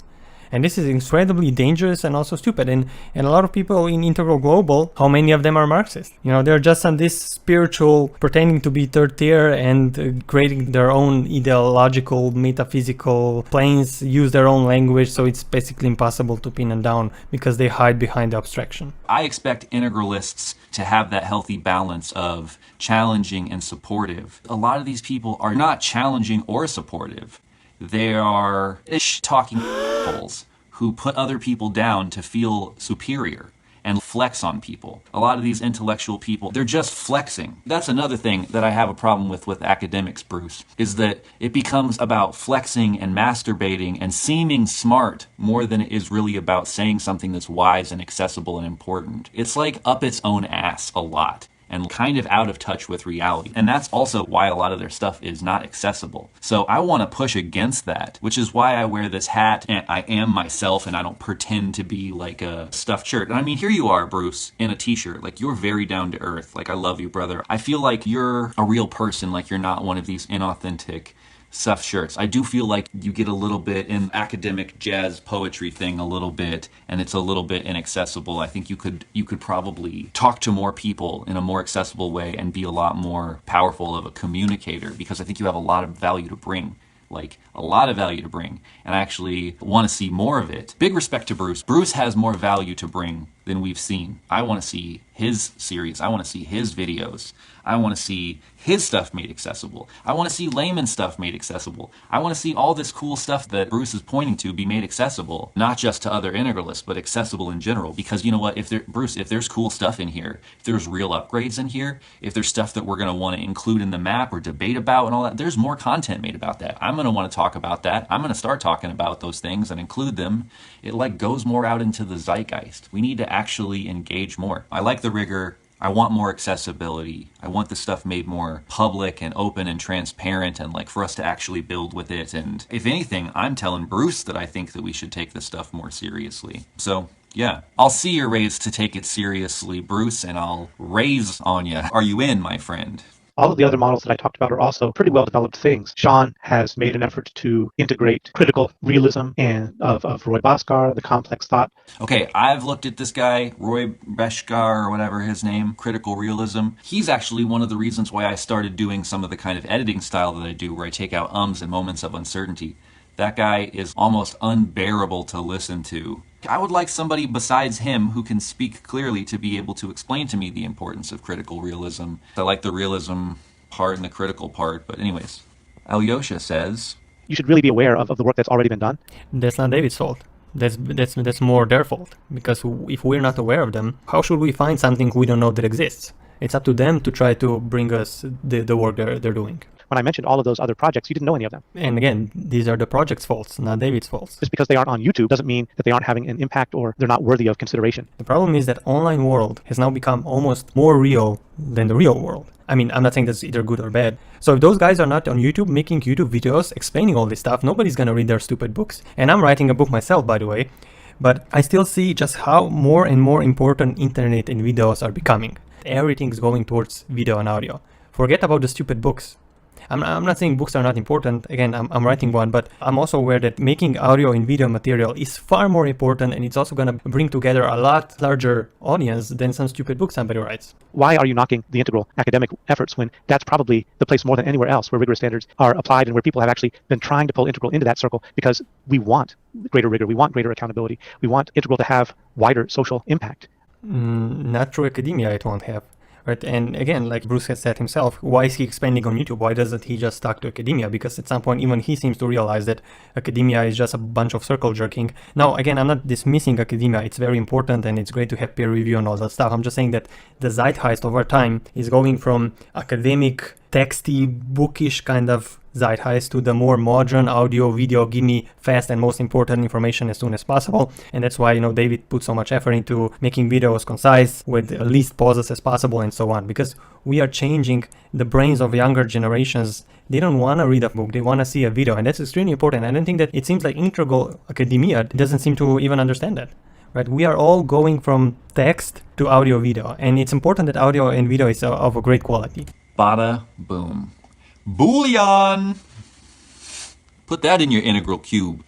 And this is incredibly dangerous and also stupid. And a lot of people in Integral Global, how many of them are Marxists? You know, they're just on this spiritual, pretending to be third tier and creating their own ideological, metaphysical planes, use their own language, so it's basically impossible to pin them down because they hide behind the abstraction. I expect integralists to have that healthy balance of challenging and supportive. A lot of these people are not challenging or supportive. They are talking fools who put other people down to feel superior and flex on people. A lot of these intellectual people, they're just flexing. That's another thing that I have a problem with academics, Bruce, is that it becomes about flexing and masturbating and seeming smart more than it is really about saying something that's wise and accessible and important. It's like up its own ass a lot, and kind of out of touch with reality. And that's also why a lot of their stuff is not accessible. So I want to push against that, which is why I wear this hat, and I am myself, and I don't pretend to be like a stuffed shirt. And I mean, here you are, Bruce, in a t-shirt. Like, you're very down to earth. Like, I love you, brother. I feel like you're a real person, like you're not one of these inauthentic stuffed shirts. I do feel like you get a little bit in academic jazz poetry thing a little bit, and it's a little bit inaccessible. I think you could probably talk to more people in a more accessible way and be a lot more powerful of a communicator, because I think you have a lot of value to bring. Like, a lot of value to bring, and I actually want to see more of it. Big respect to Bruce. Bruce has more value to bring than we've seen. I want to see his series. I want to see his videos. I want to see his stuff made accessible. I want to see Layman stuff made accessible. I want to see all this cool stuff that Bruce is pointing to be made accessible, not just to other integralists, but accessible in general. Because you know what, Bruce, if there's cool stuff in here, if there's real upgrades in here, if there's stuff that we're going to want to include in the map or debate about and all that, there's more content made about that. I'm going to want to talk about that. I'm going to start talking about those things and include them. It like goes more out into the zeitgeist. We need to actually engage more. I like the rigor. I want more accessibility. I want the stuff made more public and open and transparent, and like for us to actually build with it. And if anything, I'm telling Bruce that I think that we should take this stuff more seriously. So yeah, I'll see your raise to take it seriously, Bruce, and I'll raise on you. Are you in, my friend? All of the other models that I talked about are also pretty well-developed things. Sean has made an effort to integrate critical realism and of Roy Bhaskar, the complex thought. Okay, I've looked at this guy, Roy Bhaskar, or whatever his name, critical realism. He's actually one of the reasons why I started doing some of the kind of editing style that I do, where I take out ums and moments of uncertainty. That guy is almost unbearable to listen to. I would like somebody besides him who can speak clearly to be able to explain to me the importance of critical realism. I like the realism part and the critical part, but anyways. Alyosha says, you should really be aware of the work that's already been done. That's not David's fault. That's more their fault. Because if we're not aware of them, how should we find something we don't know that exists? It's up to them to try to bring us the work they're doing. When I mentioned all of those other projects, you didn't know any of them. And again, these are the project's faults, not David's faults. Just because they aren't on YouTube doesn't mean that they aren't having an impact or they're not worthy of consideration. The problem is that online world has now become almost more real than the real world. I mean, I'm not saying that's either good or bad. So if those guys are not on YouTube making YouTube videos explaining all this stuff, nobody's gonna read their stupid books. And I'm writing a book myself, by the way. But I still see just how more and more important internet and videos are becoming. Everything's going towards video and audio. Forget about the stupid books. I'm not saying books are not important. Again, I'm writing one, but I'm also aware that making audio and video material is far more important, and it's also going to bring together a lot larger audience than some stupid book somebody writes. Why are you knocking the integral academic efforts when that's probably the place more than anywhere else where rigorous standards are applied and where people have actually been trying to pull integral into that circle? Because we want greater rigor, we want greater accountability, we want integral to have wider social impact. Not through academia, it won't have. Right? And again, like Bruce has said himself, why is he expanding on YouTube? Why doesn't he just stuck to academia? Because at some point, even he seems to realize that academia is just a bunch of circle jerking. Now, again, I'm not dismissing academia. It's very important and it's great to have peer review and all that stuff. I'm just saying that the zeitgeist over time is going from academic, texty, bookish kind of zeitgeist to the more modern audio, video, give me fast and most important information as soon as possible. And that's why, David put so much effort into making videos concise with the least pauses as possible and so on, because we are changing the brains of younger generations. They don't want to read a book, they want to see a video, and that's extremely important. I don't think that it seems like integral academia doesn't seem to even understand that. Right? We are all going from text to audio video, and it's important that audio and video is of a great quality. Bada boom. Boolean! Put that in your integral cube.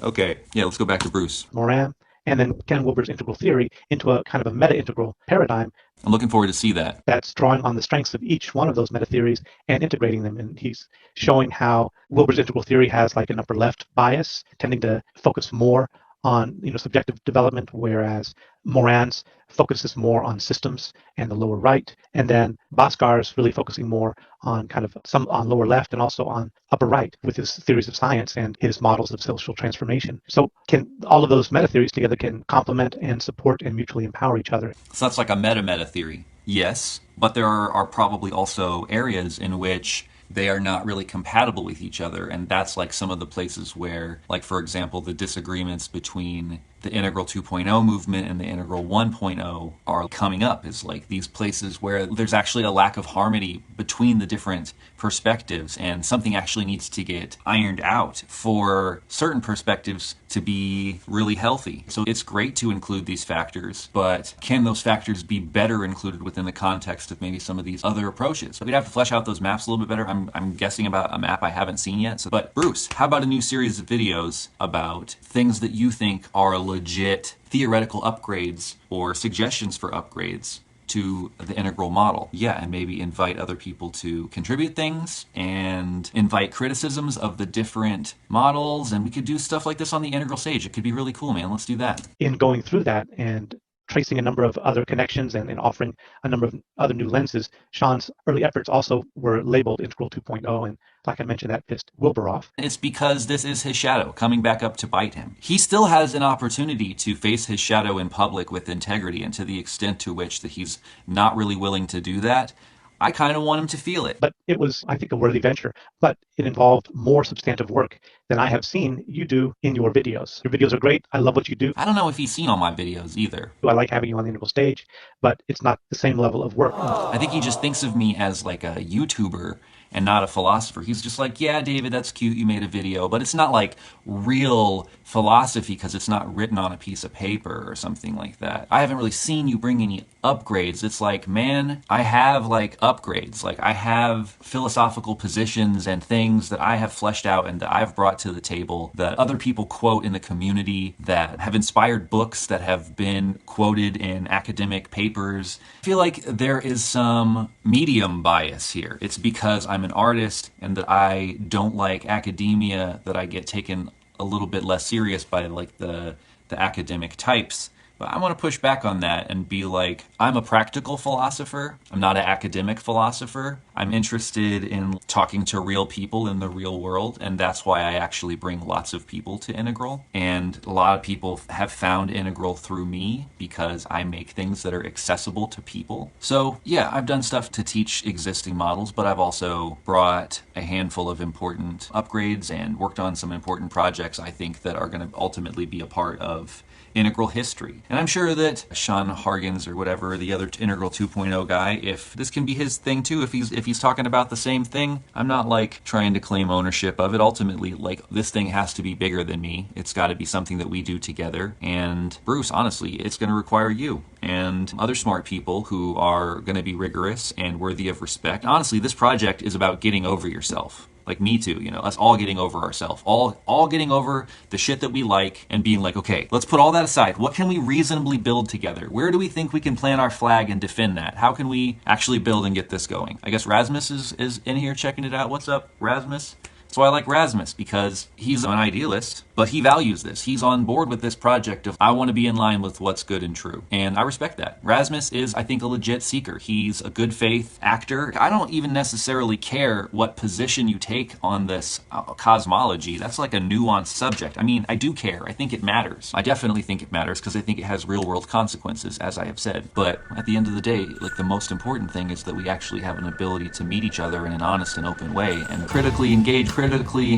Okay, yeah, let's go back to Bruce. Moran, and then Ken Wilber's integral theory into a kind of a meta-integral paradigm. I'm looking forward to see that. That's drawing on the strengths of each one of those meta-theories and integrating them. And he's showing how Wilber's integral theory has like an upper left bias, tending to focus more on subjective development, whereas Moran's focuses more on systems and the lower right, and then Pascal's really focusing more on kind of some on lower left and also on upper right with his theories of science and his models of social transformation. So can all of those meta theories together can complement and support and mutually empower each other. So that's like a meta theory. Yes, but there are probably also areas in which they are not really compatible with each other, and that's like some of the places where, like for example, the disagreements between the Integral 2.0 movement and the Integral 1.0 are coming up, is like these places where there's actually a lack of harmony between the different perspectives, and something actually needs to get ironed out for certain perspectives to be really healthy. So it's great to include these factors, but can those factors be better included within the context of maybe some of these other approaches? We'd have to flesh out those maps a little bit better. I'm guessing about a map I haven't seen yet. So, but Bruce, how about a new series of videos about things that you think are legit theoretical upgrades or suggestions for upgrades to the integral model? Yeah, and maybe invite other people to contribute things and invite criticisms of the different models, and we could do stuff like this on the integral stage. It could be really cool, man. Let's do that. In going through that and tracing a number of other connections and offering a number of other new lenses, Sean's early efforts also were labeled Integral 2.0, and like I mentioned, that pissed Wilber off. It's because this is his shadow coming back up to bite him. He still has an opportunity to face his shadow in public with integrity, and to the extent to which that he's not really willing to do that, I kind of want him to feel it. But it was, I think, a worthy venture, but it involved more substantive work than I have seen you do in your videos. Your videos are great. I love what you do. I don't know if he's seen all my videos either. I like having you on the integral stage, but it's not the same level of work. I think he just thinks of me as like a YouTuber and not a philosopher. He's just like, yeah, David, that's cute, you made a video, but it's not like real philosophy because it's not written on a piece of paper or something like that. I haven't really seen you bring any upgrades. It's like, man, I have like upgrades. Like I have philosophical positions and things that I have fleshed out and that I've brought to the table that other people quote in the community, that have inspired books that have been quoted in academic papers. I feel like there is some medium bias here. It's because I'm an artist and that I don't like academia that I get taken a little bit less serious by like the academic types. But I want to push back on that and be like, I'm a practical philosopher. I'm not an academic philosopher. I'm interested in talking to real people in the real world, and that's why I actually bring lots of people to Integral. And a lot of people have found Integral through me because I make things that are accessible to people. So yeah, I've done stuff to teach existing models, but I've also brought a handful of important upgrades and worked on some important projects I think that are going to ultimately be a part of integral history. And I'm sure that Hargens or whatever, the other Integral 2.0 guy, if this can be his thing too, if he's talking about the same thing, I'm not like trying to claim ownership of it. Ultimately, like this thing has to be bigger than me. It's got to be something that we do together. And Bruce, honestly, it's going to require you and other smart people who are going to be rigorous and worthy of respect. Honestly, this project is about getting over yourself. Like me too, us all getting over ourselves, all getting over the shit that we like and being like, okay, let's put all that aside. What can we reasonably build together? Where do we think we can plant our flag and defend that? How can we actually build and get this going? I guess Rasmus is in here checking it out. What's up, Rasmus? That's why I like Rasmus, because he's an idealist, but he values this. He's on board with this project of, I want to be in line with what's good and true. And I respect that. Rasmus is, I think, a legit seeker. He's a good faith actor. I don't even necessarily care what position you take on this cosmology. That's like a nuanced subject. I mean, I do care. I think it matters. I definitely think it matters because I think it has real world consequences, as I have said. But at the end of the day, like, the most important thing is that we actually have an ability to meet each other in an honest and open way and critically engage, critically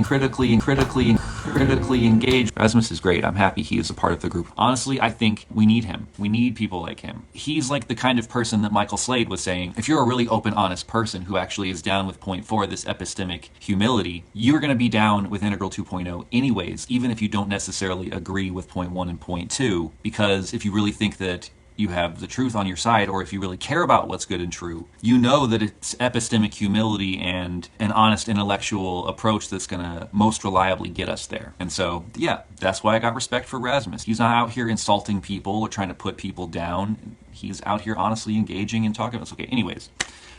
engage. Rasmus is great. I'm happy he is a part of the group. Honestly, I think we need him. We need people like him. He's like the kind of person that Michael Slade was saying, if you're a really open, honest person who actually is down with point 4, this epistemic humility, you're going to be down with Integral 2.0 anyways, even if you don't necessarily agree with point 1 and point 2, because if you really think that you have the truth on your side, or if you really care about what's good and true, you know that it's epistemic humility and an honest intellectual approach that's going to most reliably get us there. And so, yeah, that's why I got respect for Rasmus. He's not out here insulting people or trying to put people down. He's out here honestly engaging and talking about it. Okay, anyways,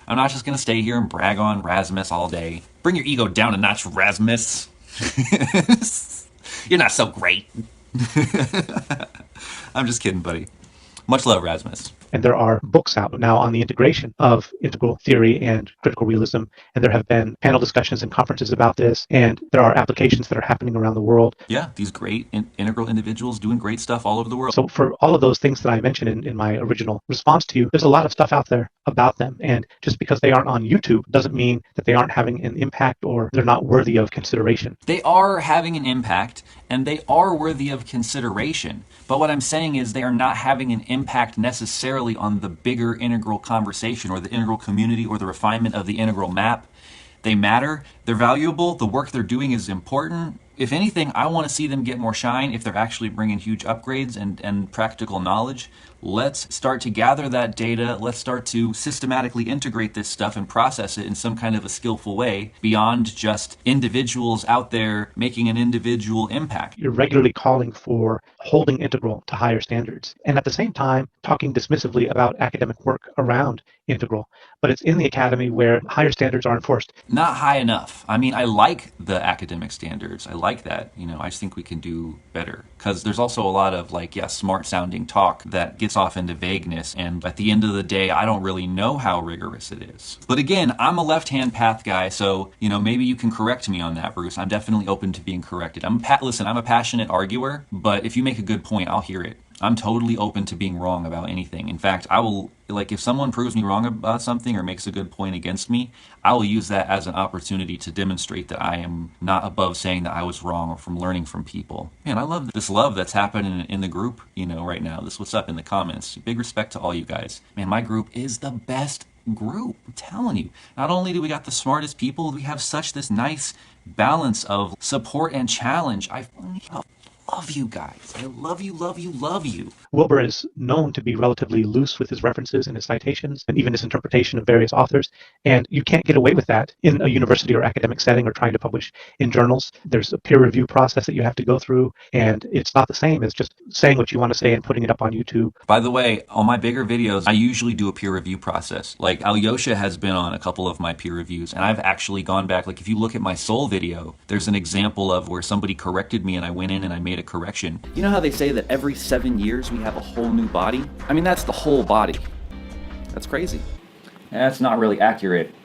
I'm not just going to stay here and brag on Rasmus all day. Bring your ego down a notch, Rasmus. You're not so great. I'm just kidding, buddy. Much love, Rasmus. And there are books out now on the integration of integral theory and critical realism. And there have been panel discussions and conferences about this. And there are applications that are happening around the world. Yeah, these great integral individuals doing great stuff all over the world. So for all of those things that I mentioned in my original response to you, there's a lot of stuff out there about them. And just because they aren't on YouTube doesn't mean that they aren't having an impact or they're not worthy of consideration. They are having an impact and they are worthy of consideration. But what I'm saying is they are not having an impact necessarily on the bigger integral conversation or the integral community or the refinement of the integral map. They matter. They're valuable. The work they're doing is important. If anything, I want to see them get more shine if they're actually bringing huge upgrades and practical knowledge. Let's start to gather that data. Let's start to systematically integrate this stuff and process it in some kind of a skillful way beyond just individuals out there making an individual impact. You're regularly calling for holding integral to higher standards and at the same time talking dismissively about academic work around integral. But it's in the academy where higher standards are enforced. Not high enough. I mean, I like the academic standards. I like that. I just think we can do better. Because there's also a lot of smart sounding talk that gets off into vagueness. And at the end of the day, I don't really know how rigorous it is. But again, I'm a left-hand path guy, so, maybe you can correct me on that, Bruce. I'm definitely open to being corrected. Listen, I'm a passionate arguer, but if you make a good point, I'll hear it. I'm totally open to being wrong about anything. In fact, I will, if someone proves me wrong about something or makes a good point against me, I will use that as an opportunity to demonstrate that I am not above saying that I was wrong or from learning from people. Man, I love this love that's happening in the group, right now. This what's up in the comments. Big respect to all you guys. Man, my group is the best group. I'm telling you. Not only do we got the smartest people, we have such this nice balance of support and challenge. I love you guys. I love you, love you, love you. Wilber is known to be relatively loose with his references and his citations and even his interpretation of various authors. And you can't get away with that in a university or academic setting or trying to publish in journals. There's a peer review process that you have to go through. And it's not the same as just saying what you want to say and putting it up on YouTube. By the way, on my bigger videos, I usually do a peer review process. Like Aljoša has been on a couple of my peer reviews. And I've actually gone back. If you look at my Soul video, there's an example of where somebody corrected me and I went in and I made a correction. You know how they say that every 7 years we have a whole new body? I mean, that's the whole body. That's crazy. That's not really accurate.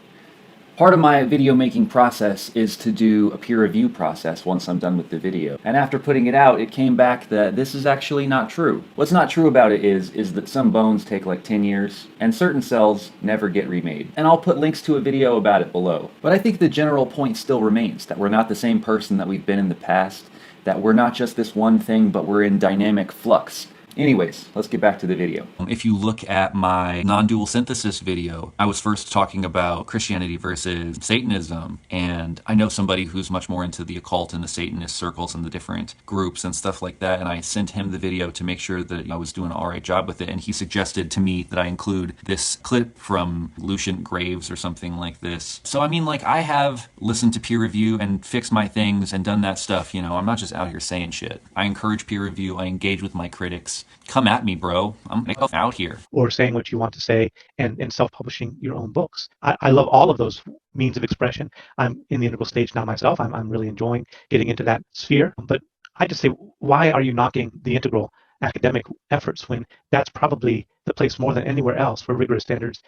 Part of my video making process is to do a peer review process once I'm done with the video. And after putting it out, it came back that this is actually not true. What's not true about it is that some bones take 10 years and certain cells never get remade. And I'll put links to a video about it below. But I think the general point still remains that we're not the same person that we've been in the past, that we're not just this one thing, but we're in dynamic flux. Anyways, let's get back to the video. If you look at my non-dual synthesis video, I was first talking about Christianity versus Satanism, and I know somebody who's much more into the occult and the Satanist circles and the different groups and stuff like that, and I sent him the video to make sure that I was doing an alright job with it, and he suggested to me that I include this clip from Lucian Graves or something like this. So I mean, I have listened to peer review and fixed my things and done that stuff, I'm not just out here saying shit. I encourage peer review, I engage with my critics. Come at me, bro. I'm out here. Or saying what you want to say and self-publishing your own books. I love all of those means of expression. I'm in the integral stage now myself. I'm really enjoying getting into that sphere. But I just say, why are you knocking the integral academic efforts when that's probably the place more than anywhere else where rigorous standards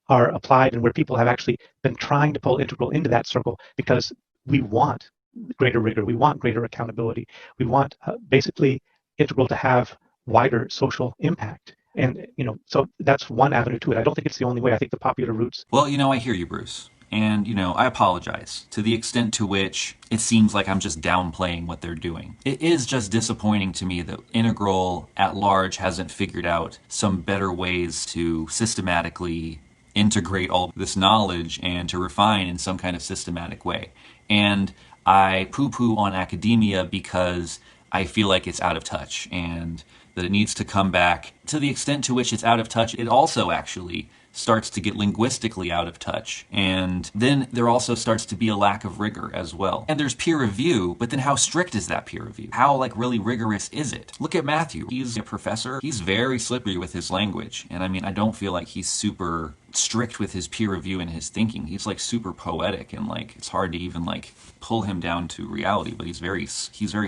are applied and where people have actually been trying to pull integral into that circle because we want greater rigor, we want greater accountability, we want basically integral to have wider social impact. And, so that's one avenue to it. I don't think it's the only way. I think the popular routes. Well, I hear you, Bruce. And, I apologize to the extent to which it seems like I'm just downplaying what they're doing. It is just disappointing to me that Integral at large hasn't figured out some better ways to systematically integrate all this knowledge and to refine in some kind of systematic way. And I poo-poo on academia because I feel like it's out of touch and that it needs to come back. To the extent to which it's out of touch, it also actually starts to get linguistically out of touch. And then there also starts to be a lack of rigor as well. And there's peer review, but then how strict is that peer review? How really rigorous is it? Look at Matthew. He's a professor. He's very slippery with his language. And I don't feel like he's super strict with his peer review and his thinking. He's super poetic and it's hard to even pull him down to reality, but he's very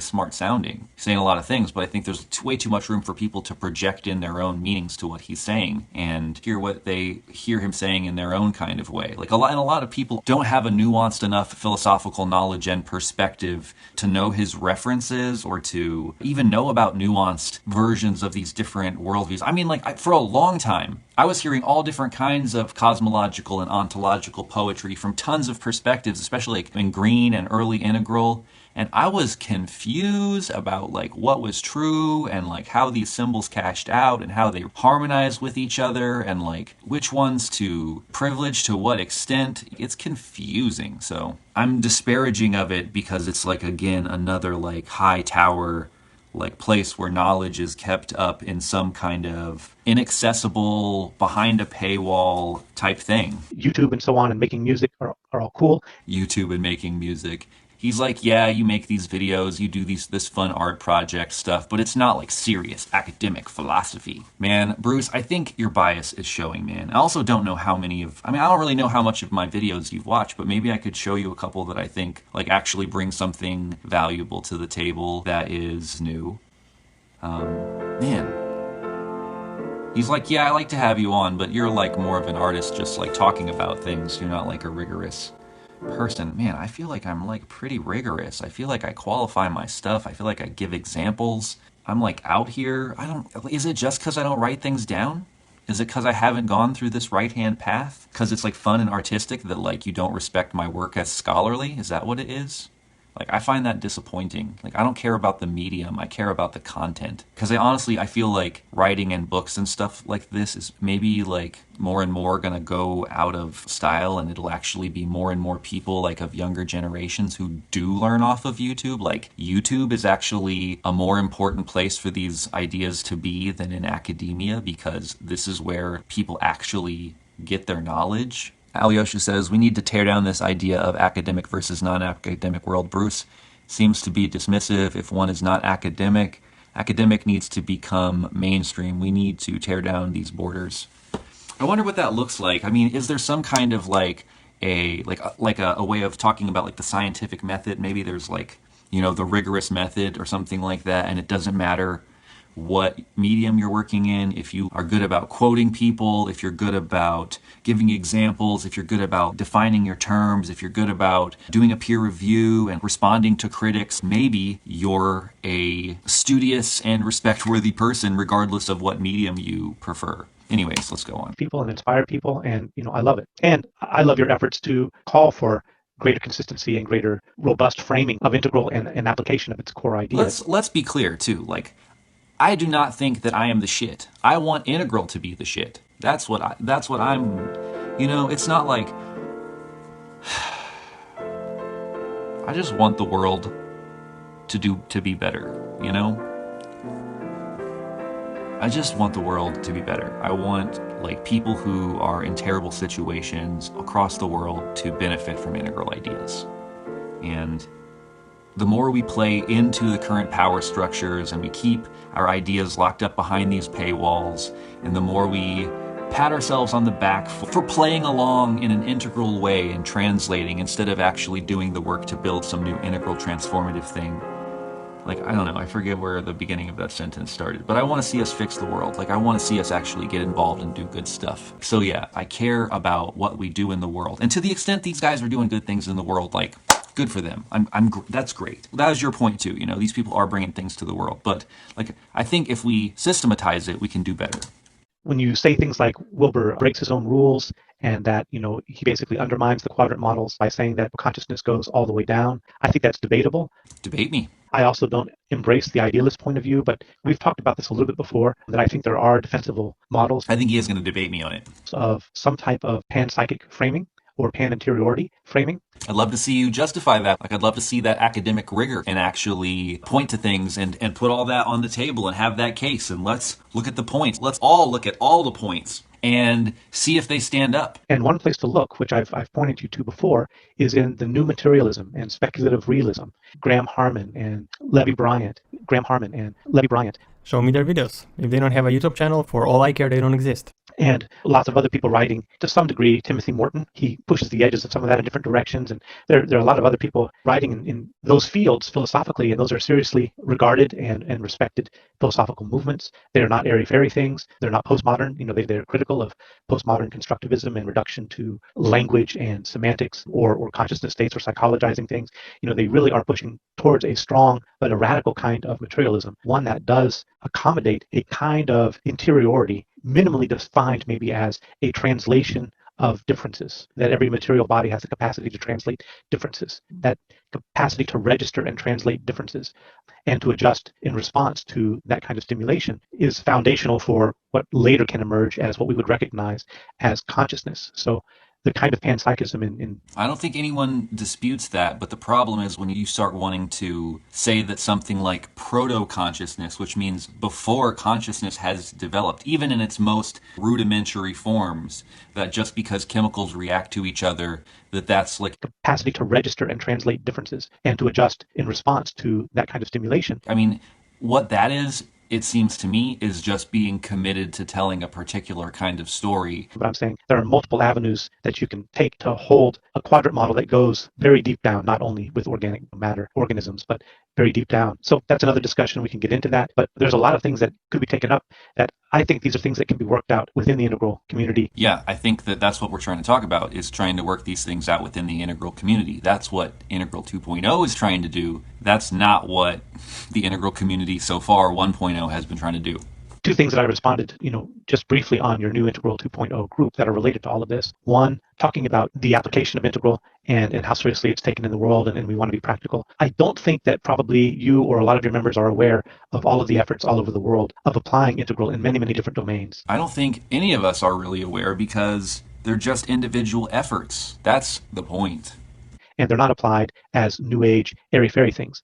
smart sounding. He's saying a lot of things, but I think there's way too much room for people to project in their own meanings to what he's saying and hear what they hear him saying in their own kind of way. A lot of people don't have a nuanced enough philosophical knowledge and perspective to know his references or to even know about nuanced versions of these different worldviews. For a long time, I was hearing all different kinds of cosmological and ontological poetry from tons of perspectives, especially in Green and early Integral, and I was confused about what was true and how these symbols cashed out and how they harmonize with each other and which ones to privilege to what extent. It's confusing. So I'm disparaging of it because it's again another high tower place where knowledge is kept up in some kind of inaccessible, behind a paywall type thing. YouTube and so on and making music are all cool. YouTube and making music. He's yeah, you make these videos, you do this fun art project stuff, but it's not serious academic philosophy. Man, Bruce, I think your bias is showing, man. I also don't know how many I don't really know how much of my videos you've watched, but maybe I could show you a couple that I think actually bring something valuable to the table that is new. Man. He's yeah, I like to have you on, but you're more of an artist just talking about things. You're not a rigorous person. Man, I feel like I'm pretty rigorous. I feel like I qualify my stuff. I feel like I give examples. I'm out here. Is it just because I don't write things down? Is it because I haven't gone through this right-hand path? Because it's fun and artistic that you don't respect my work as scholarly? Is that what it is? I find that disappointing. I don't care about the medium, I care about the content. Because I feel writing and books and stuff like this is maybe more and more gonna go out of style, and it'll actually be more and more people of younger generations who do learn off of YouTube. YouTube is actually a more important place for these ideas to be than in academia, because this is where people actually get their knowledge. Alyosha says, we need to tear down this idea of academic versus non-academic world. Bruce seems to be dismissive. If one is not academic, academic needs to become mainstream. We need to tear down these borders. I wonder what that looks like. Is there some kind of a way of talking about the scientific method? Maybe there's the rigorous method or something like that, and it doesn't matter what medium you're working in, if you are good about quoting people, if you're good about giving examples, if you're good about defining your terms, if you're good about doing a peer review and responding to critics, maybe you're a studious and respect-worthy person regardless of what medium you prefer. Anyways, let's go on. People and inspire people, and I love it. And I love your efforts to call for greater consistency and greater robust framing of Integral and application of its core ideas. Let's be clear too. I do not think that I am the shit. I want Integral to be the shit. That's what I'm, it's not I just want the world to be better, I just want the world to be better. I want people who are in terrible situations across the world to benefit from Integral ideas. And the more we play into the current power structures and we keep our ideas locked up behind these paywalls, and the more we pat ourselves on the back for playing along in an integral way and translating instead of actually doing the work to build some new integral transformative thing. Like, I don't know, I forget where the beginning of that sentence started, but I want to see us fix the world. Like, I want to see us actually get involved and do good stuff. So yeah, I care about what we do in the world. And to the extent these guys are doing good things in the world, like, good for them. That's great. That was your point too, you know, these people are bringing things to the world. But, like, I think if we systematize it, we can do better. When you say things like Wilber breaks his own rules and that, you know, he basically undermines the quadrant models by saying that consciousness goes all the way down, I think that's debatable. Debate me. I also don't embrace the idealist point of view, but we've talked about this a little bit before, that I think there are defensible models. I think he is going to debate me on it. Of some type of panpsychic framing or pan-interiority framing. I'd love to see you justify that. Like, I'd love to see that academic rigor and actually point to things and put all that on the table and have that case. And let's look at the points. Let's all look at all the points and see if they stand up. And one place to look, which I've pointed you to before, is in the new materialism and speculative realism. Graham Harman and Levi Bryant. Show me their videos. If they don't have a YouTube channel, for all I care, they don't exist. And lots of other people writing, to some degree. Timothy Morton, he pushes the edges of some of that in different directions. And there are a lot of other people writing in those fields philosophically, and those are seriously regarded and respected philosophical movements. They're not airy-fairy things. They're not postmodern. You know, they're critical of postmodern constructivism and reduction to language and semantics or consciousness states or psychologizing things. You know, they really are pushing towards a strong but a radical kind of materialism, one that does accommodate a kind of interiority, minimally defined maybe as a translation of differences, that every material body has the capacity to translate differences, that capacity to register and translate differences and to adjust in response to that kind of stimulation is foundational for what later can emerge as what we would recognize as consciousness. So the kind of panpsychism in I don't think anyone disputes that, but the problem is when you start wanting to say that something like proto-consciousness, which means before consciousness has developed, even in its most rudimentary forms, that just because chemicals react to each other, that's like capacity to register and translate differences and to adjust in response to that kind of stimulation. I mean, what that is, it seems to me, is just being committed to telling a particular kind of story. But I'm saying there are multiple avenues that you can take to hold a quadrant model that goes very deep down, not only with organic matter organisms, but very deep down. So that's another discussion. We can get into that. But there's a lot of things that could be taken up that I think these are things that can be worked out within the integral community. Yeah, I think that's what we're trying to talk about, is trying to work these things out within the integral community. That's what Integral 2.0 is trying to do. That's not what the integral community so far, 1.0, has been trying to do. Two things that I responded, just briefly on your new Integral 2.0 group that are related to all of this. One, talking about the application of integral and how seriously it's taken in the world, and we want to be practical. I don't think that probably you or a lot of your members are aware of all of the efforts all over the world of applying integral in many, many different domains. I don't think any of us are really aware because they're just individual efforts. That's the point. And they're not applied as new age, airy-fairy things.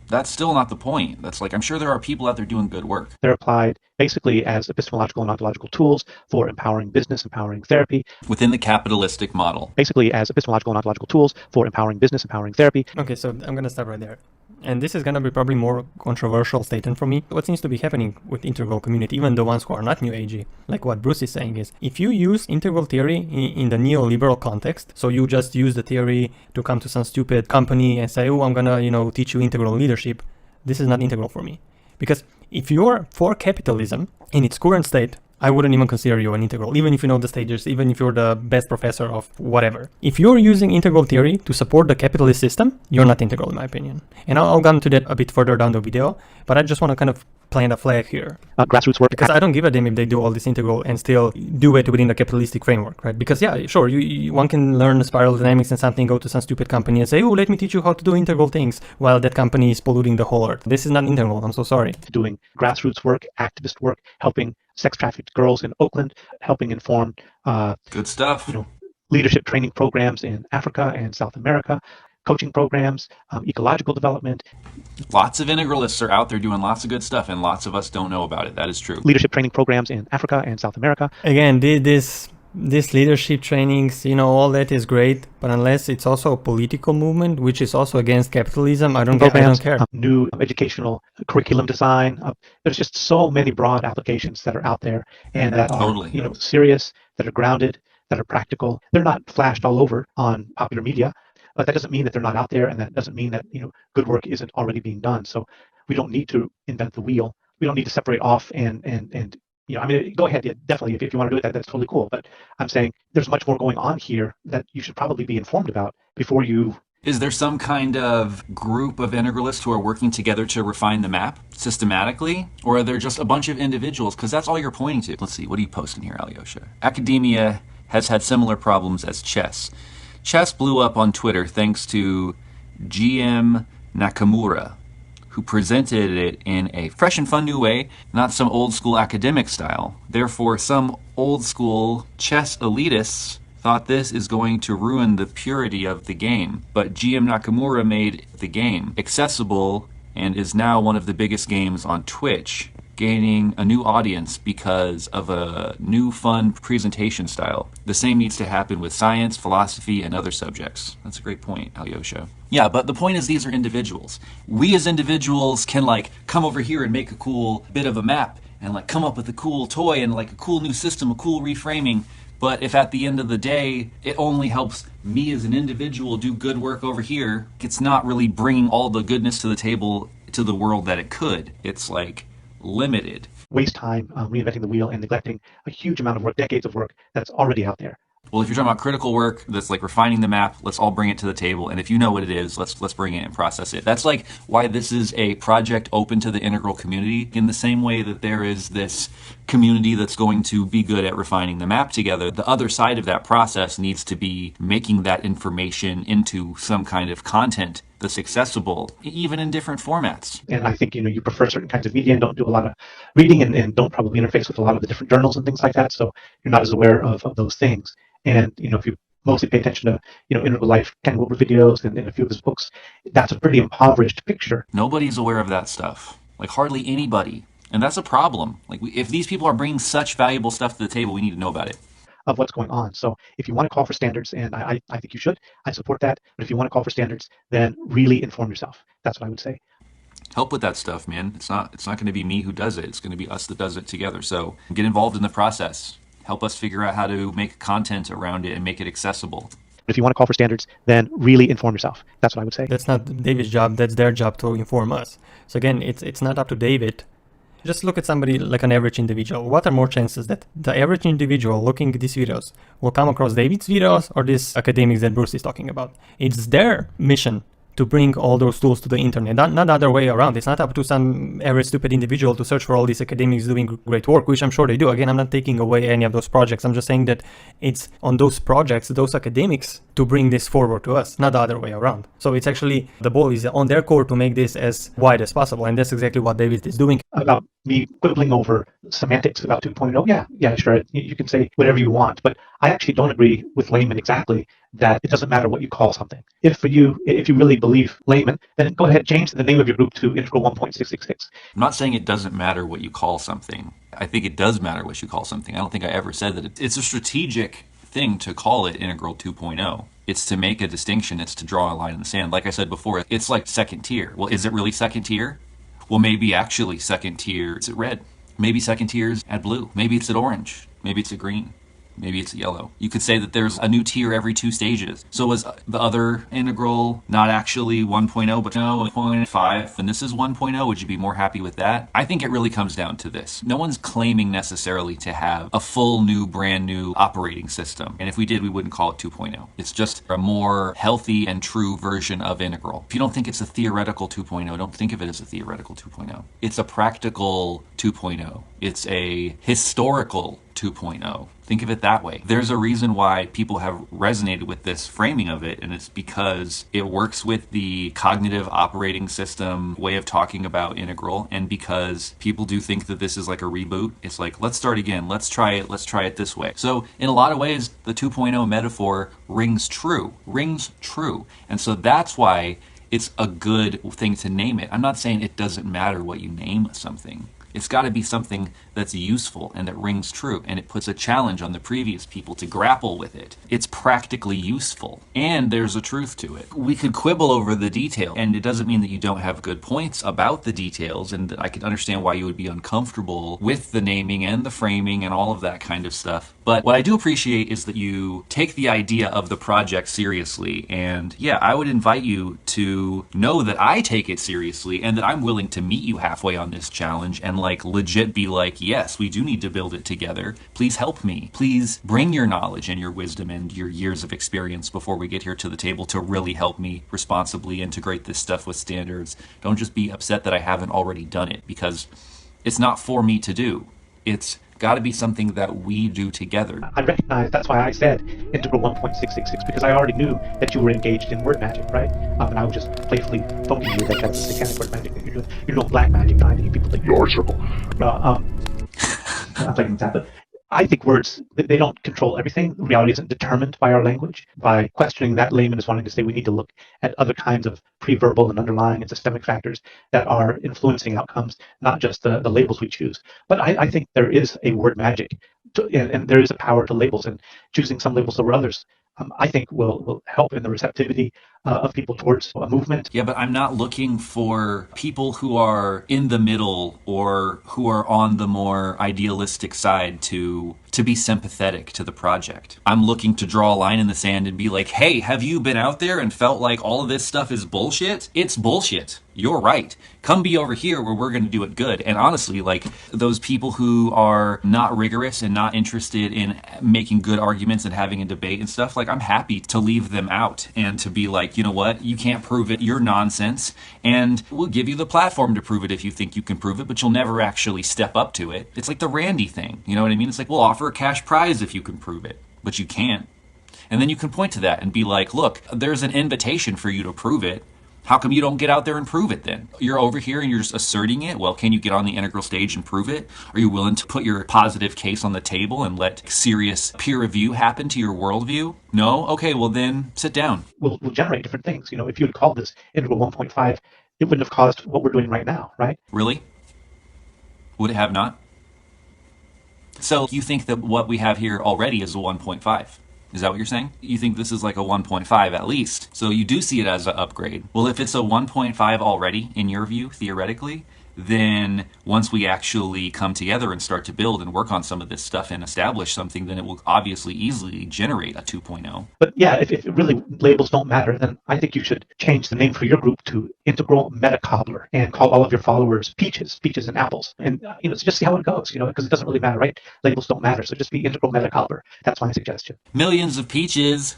That's still not the point. That's like, I'm sure there are people out there doing good work. They're applied basically as epistemological and ontological tools for empowering business, empowering therapy. Within the capitalistic model. Basically as epistemological and ontological tools for empowering business, empowering therapy. Okay, so I'm going to stop right there. And this is going to be probably more controversial statement for me. What seems to be happening with integral community, even the ones who are not new agey, like what Bruce is saying, is if you use integral theory in the neoliberal context, so you just use the theory to come to some stupid company and say, oh, I'm going to teach you integral leadership, this is not integral for me. Because if you're for capitalism in its current state, I wouldn't even consider you an integral, even if you know the stages, even if you're the best professor of whatever. If you're using integral theory to support the capitalist system, you're not integral in my opinion. And I'll get into that a bit further down the video, but I just want to kind of plant a flag here. Grassroots work. Because I don't give a damn if they do all this integral and still do it within the capitalistic framework, right? Because yeah, sure, one can learn spiral dynamics and something, go to some stupid company and say, oh, let me teach you how to do integral things, while that company is polluting the whole earth. This is not integral, I'm so sorry. Doing grassroots work, activist work, helping sex trafficked girls in Oakland, helping inform good stuff. Leadership training programs in Africa and South America, coaching programs, ecological development. Lots of integralists are out there doing lots of good stuff, and lots of us don't know about it. That is true. Leadership training programs in Africa and South America. Again, this These leadership trainings, all that is great, but unless it's also a political movement, which is also against capitalism, I don't care. New educational curriculum design. There's just so many broad applications that are out there and that Totally. are serious, that are grounded, that are practical. They're not flashed all over on popular media, but that doesn't mean that they're not out there, and that doesn't mean that good work isn't already being done. So we don't need to invent the wheel. We don't need to separate off and go ahead, definitely, if you want to do it, that's totally cool. But I'm saying there's much more going on here that you should probably be informed about before you. Is there some kind of group of integralists who are working together to refine the map systematically? Or are there just a bunch of individuals? Because that's all you're pointing to. Let's see, what are you posting here, Alyosha? Academia has had similar problems as chess. Chess blew up on Twitter thanks to GM Nakamura, who presented it in a fresh and fun new way, not some old school academic style. Therefore, some old school chess elitists thought this is going to ruin the purity of the game. But GM Nakamura made the game accessible and is now one of the biggest games on Twitch, gaining a new audience because of a new fun presentation style. The same needs to happen with science, philosophy, and other subjects. That's a great point, Alyosha. Yeah, but the point is these are individuals. We as individuals can come over here and make a cool bit of a map and come up with a cool toy and a cool new system, a cool reframing. But if at the end of the day, it only helps me as an individual do good work over here, it's not really bringing all the goodness to the table to the world that it could. It's limited. Waste time reinventing the wheel and neglecting a huge amount of work, decades of work that's already out there. Well, if you're talking about critical work that's refining the map, let's all bring it to the table. And if you know what it is, let's bring it and process it. That's why this is a project open to the integral community, in the same way that there is this community that's going to be good at refining the map together. The other side of that process needs to be making that information into some kind of content that's accessible, even in different formats. And I think, you prefer certain kinds of media and don't do a lot of reading and don't probably interface with a lot of the different journals and things like that. So you're not as aware of those things. And, if you mostly pay attention to, Integral Life, Ken Wilber videos and a few of his books, that's a pretty impoverished picture. Nobody's aware of that stuff. Hardly anybody. And that's a problem. If these people are bringing such valuable stuff to the table, we need to know about it. Of what's going on. So if you want to call for standards, and I think you should, I support that. But if you want to call for standards, then really inform yourself. That's what I would say. Help with that stuff, man. It's not going to be me who does it. It's going to be us that does it together. So get involved in the process. Help us figure out how to make content around it and make it accessible. If you want to call for standards, then really inform yourself. That's what I would say. That's not David's job. That's their job to inform us. So again, it's not up to David. Just look at somebody like an average individual. What are more chances that the average individual looking at these videos will come across David's videos or these academics that Bruce is talking about? It's their mission to bring all those tools to the internet, not the other way around. It's not up to some average stupid individual to search for all these academics doing great work, which I'm sure they do. Again, I'm not taking away any of those projects. I'm just saying that it's on those projects, those academics, to bring this forward to us, not the other way around. So it's actually, the ball is on their court to make this as wide as possible, and that's exactly what David is doing. About me quibbling over semantics about 2.0, yeah, sure, you can say whatever you want, but I actually don't agree with Layman exactly that it doesn't matter what you call something. If you really believe Layman, then go ahead, change the name of your group to Integral 1.666. I'm not saying it doesn't matter what you call something. I think it does matter what you call something. I don't think I ever said that it's a strategic thing to call it Integral 2.0. It's to make a distinction. It's to draw a line in the sand. Like I said before, it's like second tier. Well, is it really second tier? Well, maybe actually second tier is at red. Maybe second tier is at blue. Maybe it's at orange. Maybe it's at green. Maybe it's yellow. You could say that there's a new tier every 2 stages. So was the other integral not actually 1.0, but 1.5, and this is 1.0? Would you be more happy with that? I think it really comes down to this. No one's claiming necessarily to have a full new, brand new operating system. And if we did, we wouldn't call it 2.0. It's just a more healthy and true version of integral. If you don't think it's a theoretical 2.0, don't think of it as a theoretical 2.0. It's a practical 2.0. It's a historical 2.0. Think of it that way. There's a reason why people have resonated with this framing of it, and it's because it works with the cognitive operating system way of talking about integral, and because people do think that this is like a reboot. It's like, let's start again, let's try it this way. So in a lot of ways, the 2.0 metaphor rings true. And so that's why it's a good thing to name it. I'm not saying it doesn't matter what you name something. It's got to be something that's useful and that rings true, and it puts a challenge on the previous people to grapple with it. It's practically useful, and there's a truth to it. We could quibble over the detail, and it doesn't mean that you don't have good points about the details, and I can understand why you would be uncomfortable with the naming and the framing and all of that kind of stuff. But what I do appreciate is that you take the idea of the project seriously, and yeah, I would invite you to know that I take it seriously and that I'm willing to meet you halfway on this challenge and like legit be like, yes, we do need to build it together. Please help me. Please bring your knowledge and your wisdom and your years of experience before we get here to the table to really help me responsibly integrate this stuff with standards. Don't just be upset that I haven't already done it, because it's not for me to do. It's got to be something that we do together. I recognize that's why I said integral 1.666, because I already knew that you were engaged in word magic, right? And I was just playfully poking you that that's satanic word magic that you're doing. You're doing black magic, trying to get people to Your circle. I'm taking that, but I think words, they don't control everything. Reality isn't determined by our language. By questioning that, Layman is wanting to say we need to look at other kinds of pre-verbal and underlying and systemic factors that are influencing outcomes, not just the labels we choose. But I think there is a word magic, and there is a power to labels, and choosing some labels over others, I think will help in the receptivity of people towards a movement. Yeah, but I'm not looking for people who are in the middle or who are on the more idealistic side to be sympathetic to the project. I'm looking to draw a line in the sand and be like, hey, have you been out there and felt like all of this stuff is bullshit? It's bullshit. You're right. Come be over here where we're going to do it good. And honestly, like those people who are not rigorous and not interested in making good arguments and having a debate and stuff, like I'm happy to leave them out and to be like, you know what, you can't prove it, you're nonsense, and we'll give you the platform to prove it if you think you can prove it, but you'll never actually step up to it. It's like the Randy thing, you know what I mean? It's like, we'll offer a cash prize if you can prove it, but you can't. And then you can point to that and be like, look, there's an invitation for you to prove it. How come you don't get out there and prove it then? You're over here and you're just asserting it. Well, can you get on the integral stage and prove it? Are you willing to put your positive case on the table and let serious peer review happen to your worldview? No? Okay, well then sit down. We'll generate different things. You know, if you had called this integral 1.5, it wouldn't have caused what we're doing right now, right? Really? Would it have not? So you think that what we have here already is a 1.5? Is that what you're saying? You think this is like a 1.5 at least. So you do see it as an upgrade. Well, if it's a 1.5 already, in your view, theoretically, then once we actually come together and start to build and work on some of this stuff and establish something, then it will obviously easily generate a 2.0. But yeah, if really labels don't matter, then I think you should change the name for your group to Integral Meta Cobbler and call all of your followers peaches and apples. And, just see how it goes, because it doesn't really matter, right? Labels don't matter. So just be Integral Meta Cobbler. That's my suggestion. Millions of peaches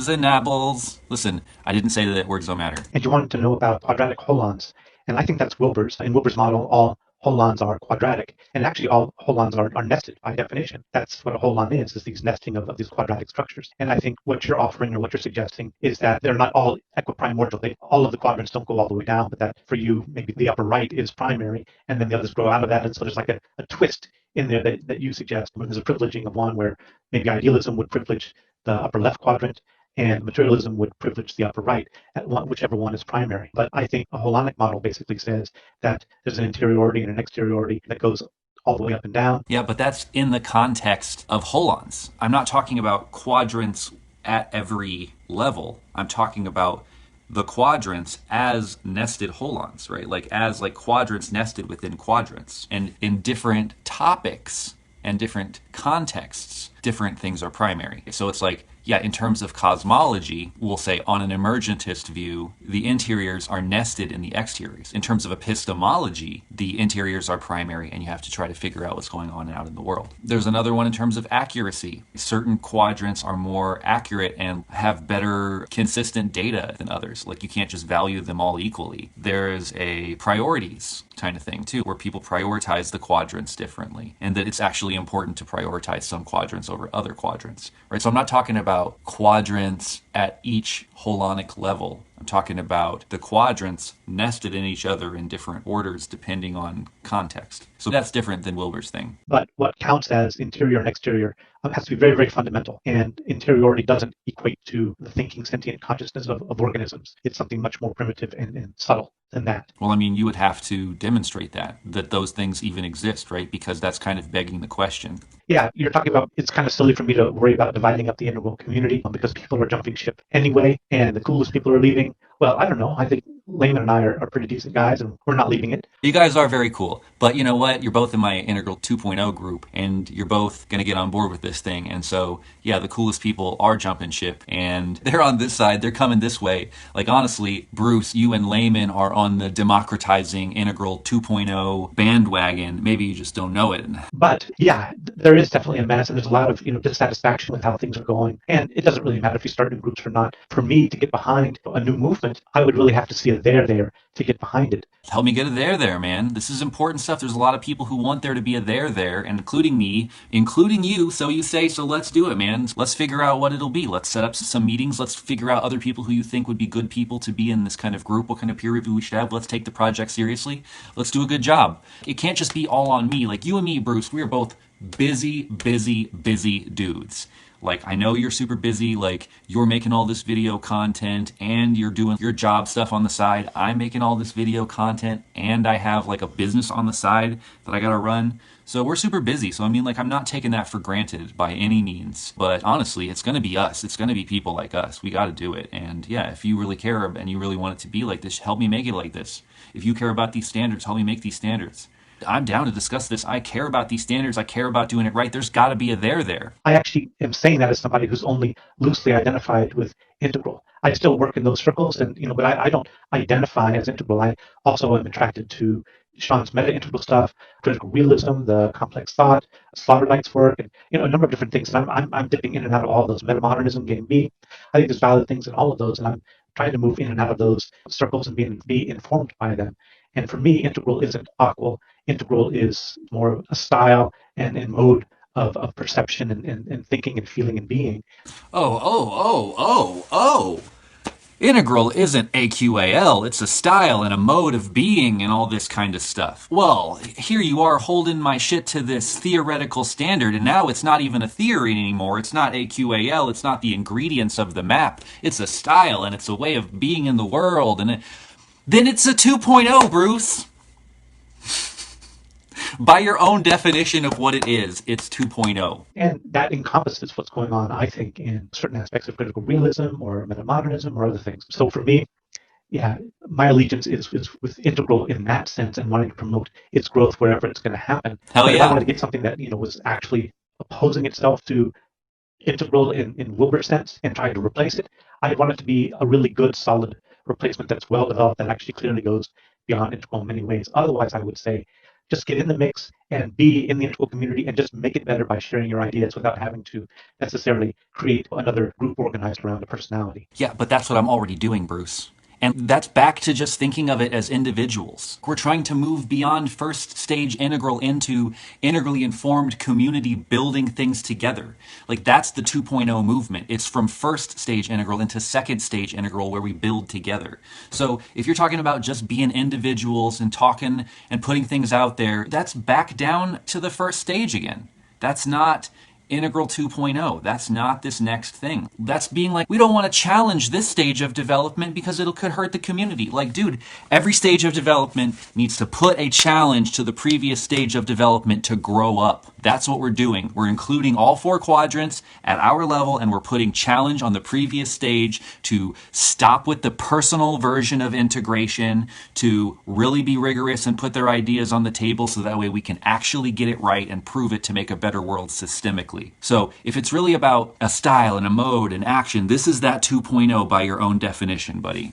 and apples. Listen, I didn't say that words don't matter. And you wanted to know about quadratic holons. And I think that's Wilber's. In Wilber's model, all holons are quadratic. And actually, all holons are nested by definition. That's what a holon is these nesting of these quadratic structures. And I think what you're offering or what you're suggesting is that they're not all equiprimordial. All of the quadrants don't go all the way down, but that for you, maybe the upper right is primary, and then the others grow out of that. And so there's like a twist in there that you suggest. There's a privileging of one where maybe idealism would privilege the upper left quadrant, and materialism would privilege the upper right, whichever one is primary. But I think a holonic model basically says that there's an interiority and an exteriority that goes all the way up and down. Yeah, but that's in the context of holons. I'm not talking about quadrants at every level. I'm talking about the quadrants as nested holons, right? Like as quadrants nested within quadrants. And in different topics and different contexts, different things are primary. So it's like, yeah, in terms of cosmology, we'll say on an emergentist view, the interiors are nested in the exteriors. In terms of epistemology, the interiors are primary and you have to try to figure out what's going on out in the world. There's another one in terms of accuracy. Certain quadrants are more accurate and have better consistent data than others. Like you can't just value them all equally. There's a priorities kind of thing too, where people prioritize the quadrants differently, and that it's actually important to prioritize some quadrants over other quadrants, right? So I'm not talking about quadrants at each holonic level. I'm talking about the quadrants nested in each other in different orders depending on context. So that's different than Wilber's thing. But what counts as interior and exterior has to be very, very fundamental. And interiority doesn't equate to the thinking, sentient consciousness of organisms. It's something much more primitive and subtle than that. Well, I mean, you would have to demonstrate that those things even exist, right? Because that's kind of begging the question. Yeah, you're talking about, it's kind of silly for me to worry about dividing up the integral community because people are jumping ship anyway, and the coolest people are leaving. Well, I don't know. I think Layman and I are pretty decent guys, and we're not leaving it. You guys are very cool. But you know what? You're both in my Integral 2.0 group, and you're both going to get on board with this thing. And so, yeah, the coolest people are jumping ship, and they're on this side. They're coming this way. Like, honestly, Bruce, you and Layman are on the democratizing Integral 2.0 bandwagon. Maybe you just don't know it. But, yeah, there is definitely a mess, and there's a lot of dissatisfaction with how things are going. And it doesn't really matter if you start new groups or not. For me to get behind a new movement, I would really have to see a there to get behind it. Help me get a there, man. This is important stuff. There's a lot of people who want there to be a there, and including me, including you. So you say, so let's do it, man. Let's figure out what it'll be. Let's set up some meetings. Let's figure out other people who you think would be good people to be in this kind of group, what kind of peer review we should have. Let's take the project seriously. Let's do a good job. It can't just be all on me. Like you and me, Bruce, we are both busy dudes. Like, I know you're super busy, like, you're making all this video content, and you're doing your job stuff on the side. I'm making all this video content, and I have, like, a business on the side that I gotta run. So we're super busy. So, I mean, like, I'm not taking that for granted by any means. But honestly, it's gonna be us. It's gonna be people like us. We gotta do it. And, yeah, if you really care and you really want it to be like this, help me make it like this. If you care about these standards, help me make these standards. I'm down to discuss this. I care about these standards. I care about doing it right. There's got to be a there. I actually am saying that as somebody who's only loosely identified with integral. I still work in those circles, and but I don't identify as integral. I also am attracted to Sean's meta-integral stuff, critical realism, the complex thought, Slaughterlight's work, and a number of different things. And I'm dipping in and out of all of those. Metamodernism, game B. I think there's valid things in all of those, and I'm trying to move in and out of those circles and be informed by them. And for me, integral isn't AQAL. Integral is more a style and mode of perception and thinking and feeling and being. Oh. Integral isn't AQAL. It's a style and a mode of being and all this kind of stuff. Well, here you are holding my shit to this theoretical standard, and now it's not even a theory anymore. It's not AQAL. It's not the ingredients of the map. It's a style, and it's a way of being in the world, and then it's a 2.0, Bruce. By your own definition of what it is, it's 2.0. And that encompasses what's going on, I think, in certain aspects of critical realism or metamodernism or other things. So for me, yeah, my allegiance is with integral in that sense and wanting to promote its growth wherever it's going to happen. Hell but yeah. If I wanted to get something that, was actually opposing itself to integral in Wilber's sense and trying to replace it, I want it to be a really good, solid replacement that's well developed, that actually clearly goes beyond integral in many ways. Otherwise, I would say just get in the mix and be in the integral community and just make it better by sharing your ideas without having to necessarily create another group organized around a personality. Yeah, but that's what I'm already doing, Bruce. And that's back to just thinking of it as individuals. We're trying to move beyond first stage integral into integrally informed community building things together. Like, that's the 2.0 movement. It's from first stage integral into second stage integral where we build together. So if you're talking about just being individuals and talking and putting things out there, that's back down to the first stage again. That's not Integral 2.0. That's not this next thing. That's being like, we don't want to challenge this stage of development because it could hurt the community. Like, dude, every stage of development needs to put a challenge to the previous stage of development to grow up. That's what we're doing. We're including all four quadrants at our level, and we're putting challenge on the previous stage to stop with the personal version of integration, to really be rigorous and put their ideas on the table so that way we can actually get it right and prove it to make a better world systemically. So if it's really about a style and a mode and action, this is that 2.0 by your own definition, buddy.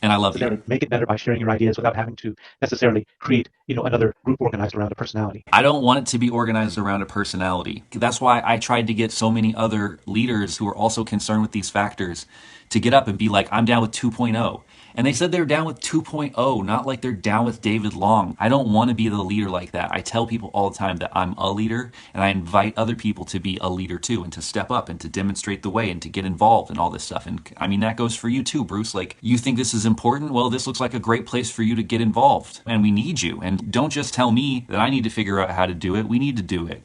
And I love it. Make it better by sharing your ideas without having to necessarily create, another group organized around a personality. I don't want it to be organized around a personality. That's why I tried to get so many other leaders who are also concerned with these factors to get up and be like, I'm down with 2.0. And they said they're down with 2.0, not like they're down with David Long. I don't want to be the leader like that. I tell people all the time that I'm a leader, and I invite other people to be a leader too, and to step up and to demonstrate the way and to get involved and all this stuff. And I mean, that goes for you too, Bruce. Like, you think this is important? Well, this looks like a great place for you to get involved. And we need you. And don't just tell me that I need to figure out how to do it. We need to do it.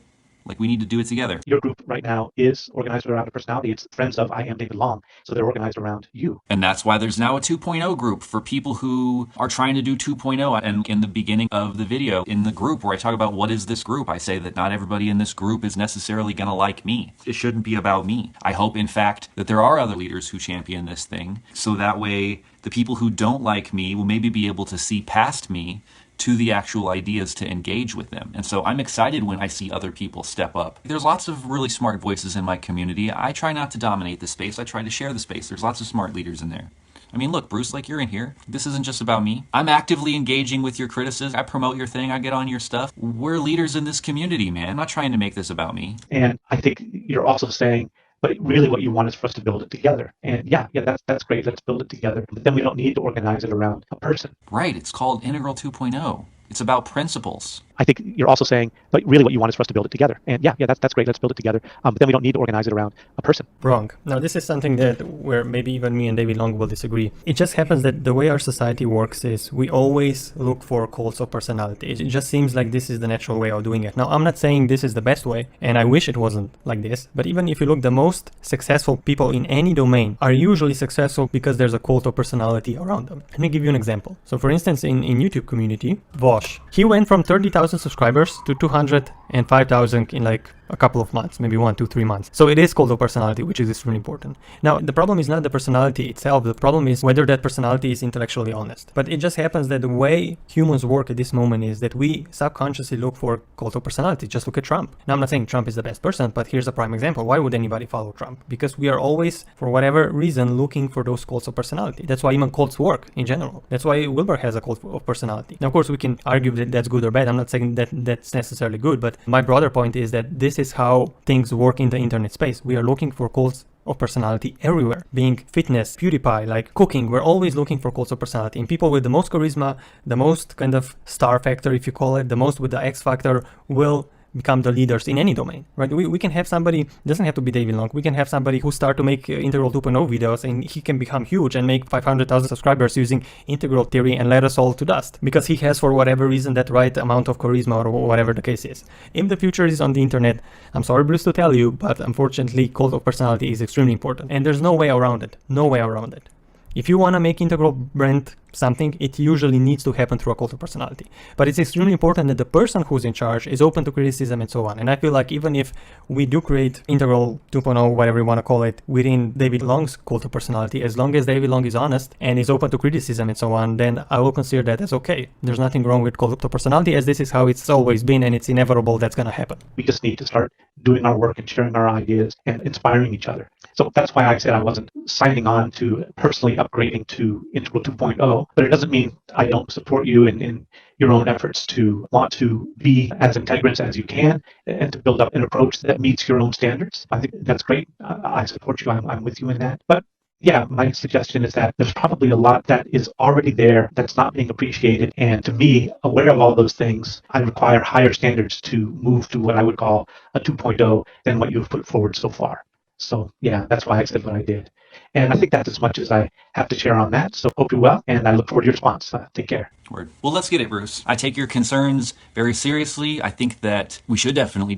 Like, we need to do it together. Your group right now is organized around a personality. It's Friends of I Am David Long. So they're organized around you. And that's why there's now a 2.0 group for people who are trying to do 2.0. And in the beginning of the video, in the group where I talk about what is this group, I say that not everybody in this group is necessarily going to like me. It shouldn't be about me. I hope, in fact, that there are other leaders who champion this thing. So that way, the people who don't like me will maybe be able to see past me to the actual ideas to engage with them. And so I'm excited when I see other people step up. There's lots of really smart voices in my community. I try not to dominate the space. I try to share the space. There's lots of smart leaders in there. I mean, look, Bruce, like, you're in here. This isn't just about me. I'm actively engaging with your criticism. I promote your thing. I get on your stuff. We're leaders in this community, man. I'm not trying to make this about me. And I think you're also saying, but really what you want is for us to build it together. And yeah, that's great. Let's build it together. But then we don't need to organize it around a person. Right. It's called Integral 2.0. It's about principles. I think you're also saying, but really what you want is for us to build it together. And yeah, that's great. Let's build it together. But then we don't need to organize it around a person. Wrong. Now, this is something that where maybe even me and David Long will disagree. It just happens that the way our society works is we always look for cults of personality. It just seems like this is the natural way of doing it. Now, I'm not saying this is the best way, and I wish it wasn't like this. But even if you look, the most successful people in any domain are usually successful because there's a cult of personality around them. Let me give you an example. So, for instance, in YouTube community, Vosh, he went from 30,000 subscribers to 205,000 in like a couple of months, maybe 1, 2, 3 months. So it is called a personality, which is extremely important. Now, the problem is not the personality itself. The problem is whether that personality is intellectually honest. But it just happens that the way humans work at this moment is that we subconsciously look for cult of personality. Just look at Trump. Now, I'm not saying Trump is the best person, but here's a prime example. Why would anybody follow Trump? Because we are always, for whatever reason, looking for those cults of personality. That's why even cults work in general. That's why Wilber has a cult of personality. Now, of course, we can argue that that's good or bad. I'm not saying that that's necessarily good, but my broader point is that this is how things work in the internet space. We are looking for cults of personality everywhere. Being fitness, PewDiePie, like cooking, we're always looking for cults of personality. And people with the most charisma, the most kind of star factor, if you call it, the most with the X factor will become the leaders in any domain, right? We can have somebody, doesn't have to be David Long, we can have somebody who start to make Integral 2.0 videos and he can become huge and make 500,000 subscribers using integral theory and let us all to dust because he has, for whatever reason, that right amount of charisma or whatever the case is. If the future is on the internet, I'm sorry, Bruce, to tell you, but unfortunately, cult of personality is extremely important and there's no way around it. No way around it. If you want to make Integral brand something, it usually needs to happen through a cult of personality. But it's extremely important that the person who's in charge is open to criticism and so on. And I feel like even if we do create Integral 2.0, whatever you want to call it, within David Long's cult of personality, as long as David Long is honest and is open to criticism and so on, then I will consider that as okay. There's nothing wrong with cult of personality, as this is how it's always been and it's inevitable that's going to happen. We just need to start doing our work and sharing our ideas and inspiring each other. So that's why I said I wasn't signing on to personally upgrading to Integral 2.0, but it doesn't mean I don't support you in your own efforts to want to be as integrant as you can and to build up an approach that meets your own standards. I think that's great. I support you. I'm with you in that. But yeah, my suggestion is that there's probably a lot that is already there that's not being appreciated. And to me, aware of all those things, I require higher standards to move to what I would call a 2.0 than what you've put forward so far. So yeah, that's why I said what I did. And I think that's as much as I have to share on that. So hope you're well, and I look forward to your response. Take care. Word. Well, let's get it, Bruce. I take your concerns very seriously. I think that we should definitely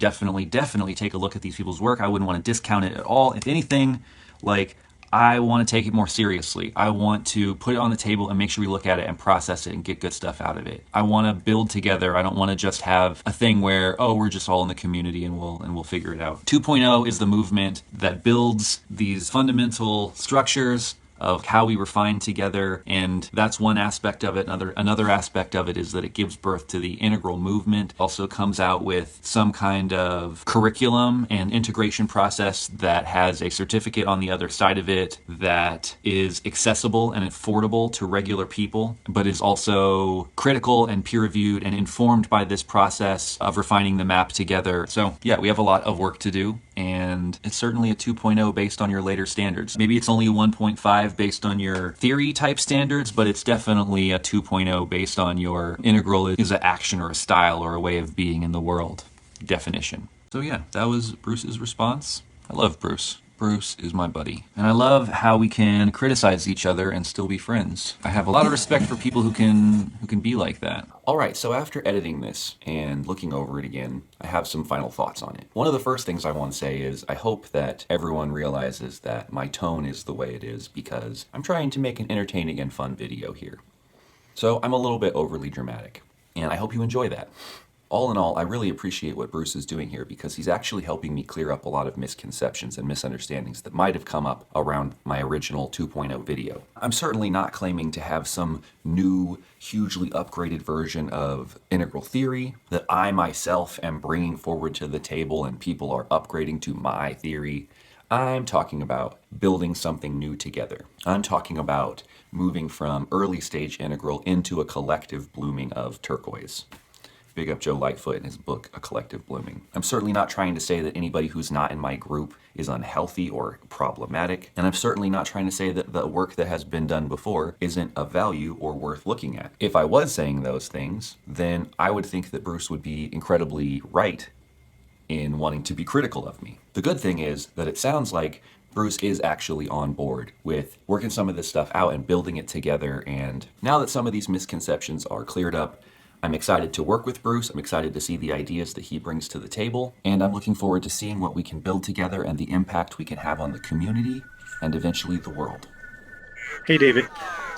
take a look at these people's work. I wouldn't want to discount it at all. If anything, like, I want to take it more seriously. I want to put it on the table and make sure we look at it and process it and get good stuff out of it. I want to build together. I don't want to just have a thing where, oh, we're just all in the community and we'll figure it out. 2.0 is the movement that builds these fundamental structures of how we refine together, and that's one aspect of it. Another aspect of it is that it gives birth to the integral movement. Also comes out with some kind of curriculum and integration process that has a certificate on the other side of it that is accessible and affordable to regular people, but is also critical and peer-reviewed and informed by this process of refining the map together. So yeah, we have a lot of work to do. and it's certainly a 2.0 based on your later standards. Maybe it's only a 1.5 based on your theory type standards, but it's definitely a 2.0 based on your integral is an action or a style or a way of being in the world definition. So yeah, that was Bruce's response. I love Bruce. Bruce is my buddy. And I love how we can criticize each other and still be friends. I have a lot of respect for people who can be like that. Alright, so after editing this and looking over it again, I have some final thoughts on it. One of the first things I want to say is I hope that everyone realizes that my tone is the way it is because I'm trying to make an entertaining and fun video here. So I'm a little bit overly dramatic, and I hope you enjoy that. All in all, I really appreciate what Bruce is doing here because he's actually helping me clear up a lot of misconceptions and misunderstandings that might have come up around my original 2.0 video. I'm certainly not claiming to have some new, hugely upgraded version of integral theory that I myself am bringing forward to the table and people are upgrading to my theory. I'm talking about building something new together. I'm talking about moving from early stage integral into a collective blooming of turquoise. Big up Joe Lightfoot in his book, A Collective Blooming. I'm certainly not trying to say that anybody who's not in my group is unhealthy or problematic, and I'm certainly not trying to say that the work that has been done before isn't of value or worth looking at. If I was saying those things, then I would think that Bruce would be incredibly right in wanting to be critical of me. The good thing is that it sounds like Bruce is actually on board with working some of this stuff out and building it together, and now that some of these misconceptions are cleared up, I'm excited to work with Bruce, I'm excited to see the ideas that he brings to the table, and I'm looking forward to seeing what we can build together and the impact we can have on the community and eventually the world. Hey David,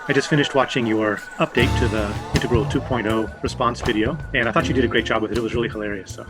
I just finished watching your update to the Integral 2.0 response video, and I thought you did a great job with it. It was really hilarious. So,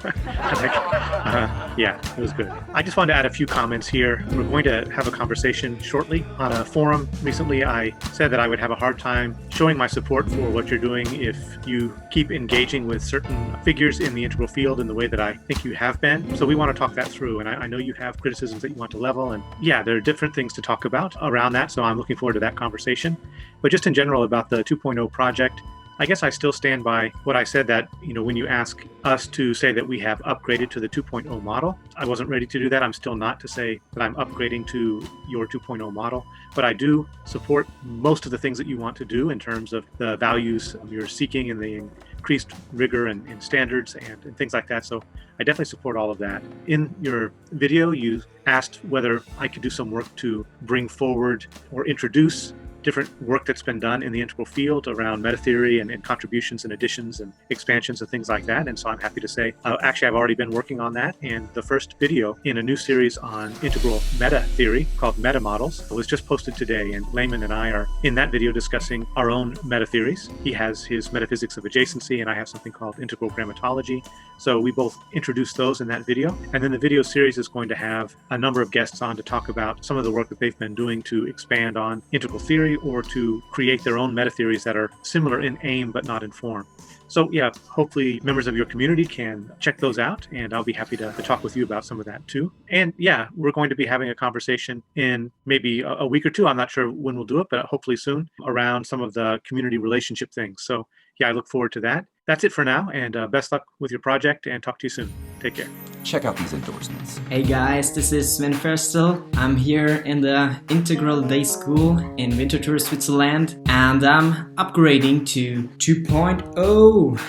yeah, it was good. I just wanted to add a few comments here. We're going to have a conversation shortly on a forum. Recently, I said that I would have a hard time showing my support for what you're doing if you keep engaging with certain figures in the integral field in the way that I think you have been. So we want to talk that through, and I know you have criticisms that you want to level, and yeah, there are different things to talk about around that, so I'm looking forward to that conversation. But just in general about the 2.0 project, I guess I still stand by what I said that, when you ask us to say that we have upgraded to the 2.0 model, I wasn't ready to do that. I'm still not to say that I'm upgrading to your 2.0 model, but I do support most of the things that you want to do in terms of the values you're seeking and the increased rigor and standards and things like that. So I definitely support all of that. In your video, you asked whether I could do some work to bring forward or introduce different work that's been done in the integral field around meta theory and contributions and additions and expansions and things like that. And so I'm happy to say, actually, I've already been working on that. And the first video in a new series on integral meta theory called Meta Models was just posted today. And Layman and I are in that video discussing our own meta theories. He has his metaphysics of adjacency, and I have something called integral grammatology. So we both introduced those in that video. And then the video series is going to have a number of guests on to talk about some of the work that they've been doing to expand on integral theory or to create their own meta theories that are similar in aim but not in form. So yeah, hopefully members of your community can check those out, and I'll be happy to talk with you about some of that too. And yeah, we're going to be having a conversation in maybe a week or two. I'm not sure when we'll do it, but hopefully soon, around some of the community relationship things. So yeah, I look forward to that. That's it for now, and best luck with your project, and talk to you soon. Take care. Check out these endorsements. Hey guys, this is Sven Ferstel. I'm here in the Integral Day School in Winterthur, Switzerland, and I'm upgrading to 2.0.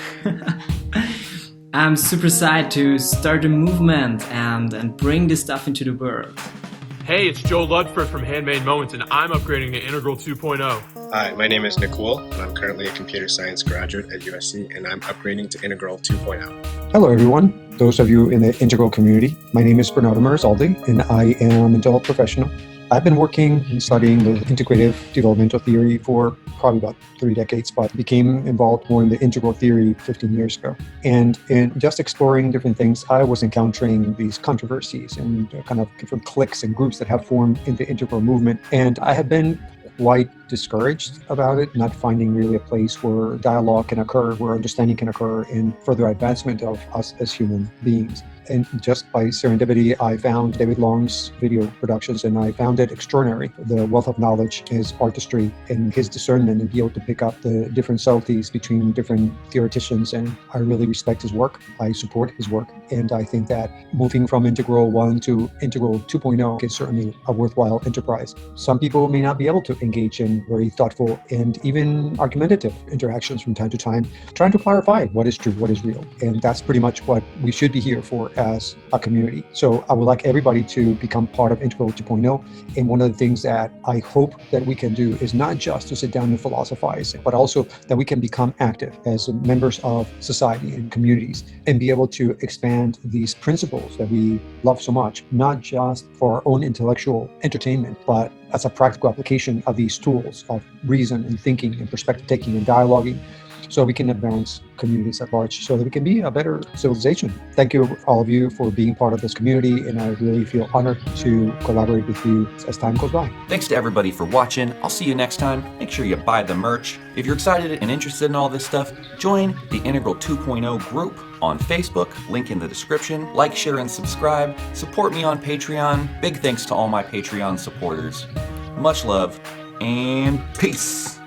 I'm super excited to start a movement and bring this stuff into the world. Hey, it's Joe Ludford from Handmade Moments, and I'm upgrading to Integral 2.0. Hi, my name is Nicole, and I'm currently a computer science graduate at USC, and I'm upgrading to Integral 2.0. Hello, everyone. Those of you in the Integral community, my name is Bernardo Merzaldi, and I am a Dell professional. I've been working and studying the integrative developmental theory for probably about 3 decades, but became involved more in the integral theory 15 years ago. And in just exploring different things, I was encountering these controversies and kind of different cliques and groups that have formed in the integral movement. And I have been quite discouraged about it, not finding really a place where dialogue can occur, where understanding can occur, and further advancement of us as human beings. And just by serendipity, I found David Long's video productions, and I found it extraordinary. The wealth of knowledge, his artistry, and his discernment, and be able to pick up the different subtleties between different theoreticians. And I really respect his work. I support his work. And I think that moving from Integral 1 to Integral 2.0 is certainly a worthwhile enterprise. Some people may not be able to engage in very thoughtful and even argumentative interactions from time to time, trying to clarify what is true, what is real. And that's pretty much what we should be here for as a community. So I would like everybody to become part of Integral 2.0. And one of the things that I hope that we can do is not just to sit down and philosophize, but also that we can become active as members of society and communities and be able to expand these principles that we love so much, not just for our own intellectual entertainment, but as a practical application of these tools of reason and thinking and perspective taking and dialoguing, so we can advance communities at large, so that we can be a better civilization. Thank you, all of you, for being part of this community, and I really feel honored to collaborate with you as time goes by. Thanks to everybody for watching. I'll see you next time. Make sure you buy the merch. If you're excited and interested in all this stuff, join the Integral 2.0 group on Facebook, link in the description. Like, share, and subscribe. Support me on Patreon. Big thanks to all my Patreon supporters. Much love, and peace.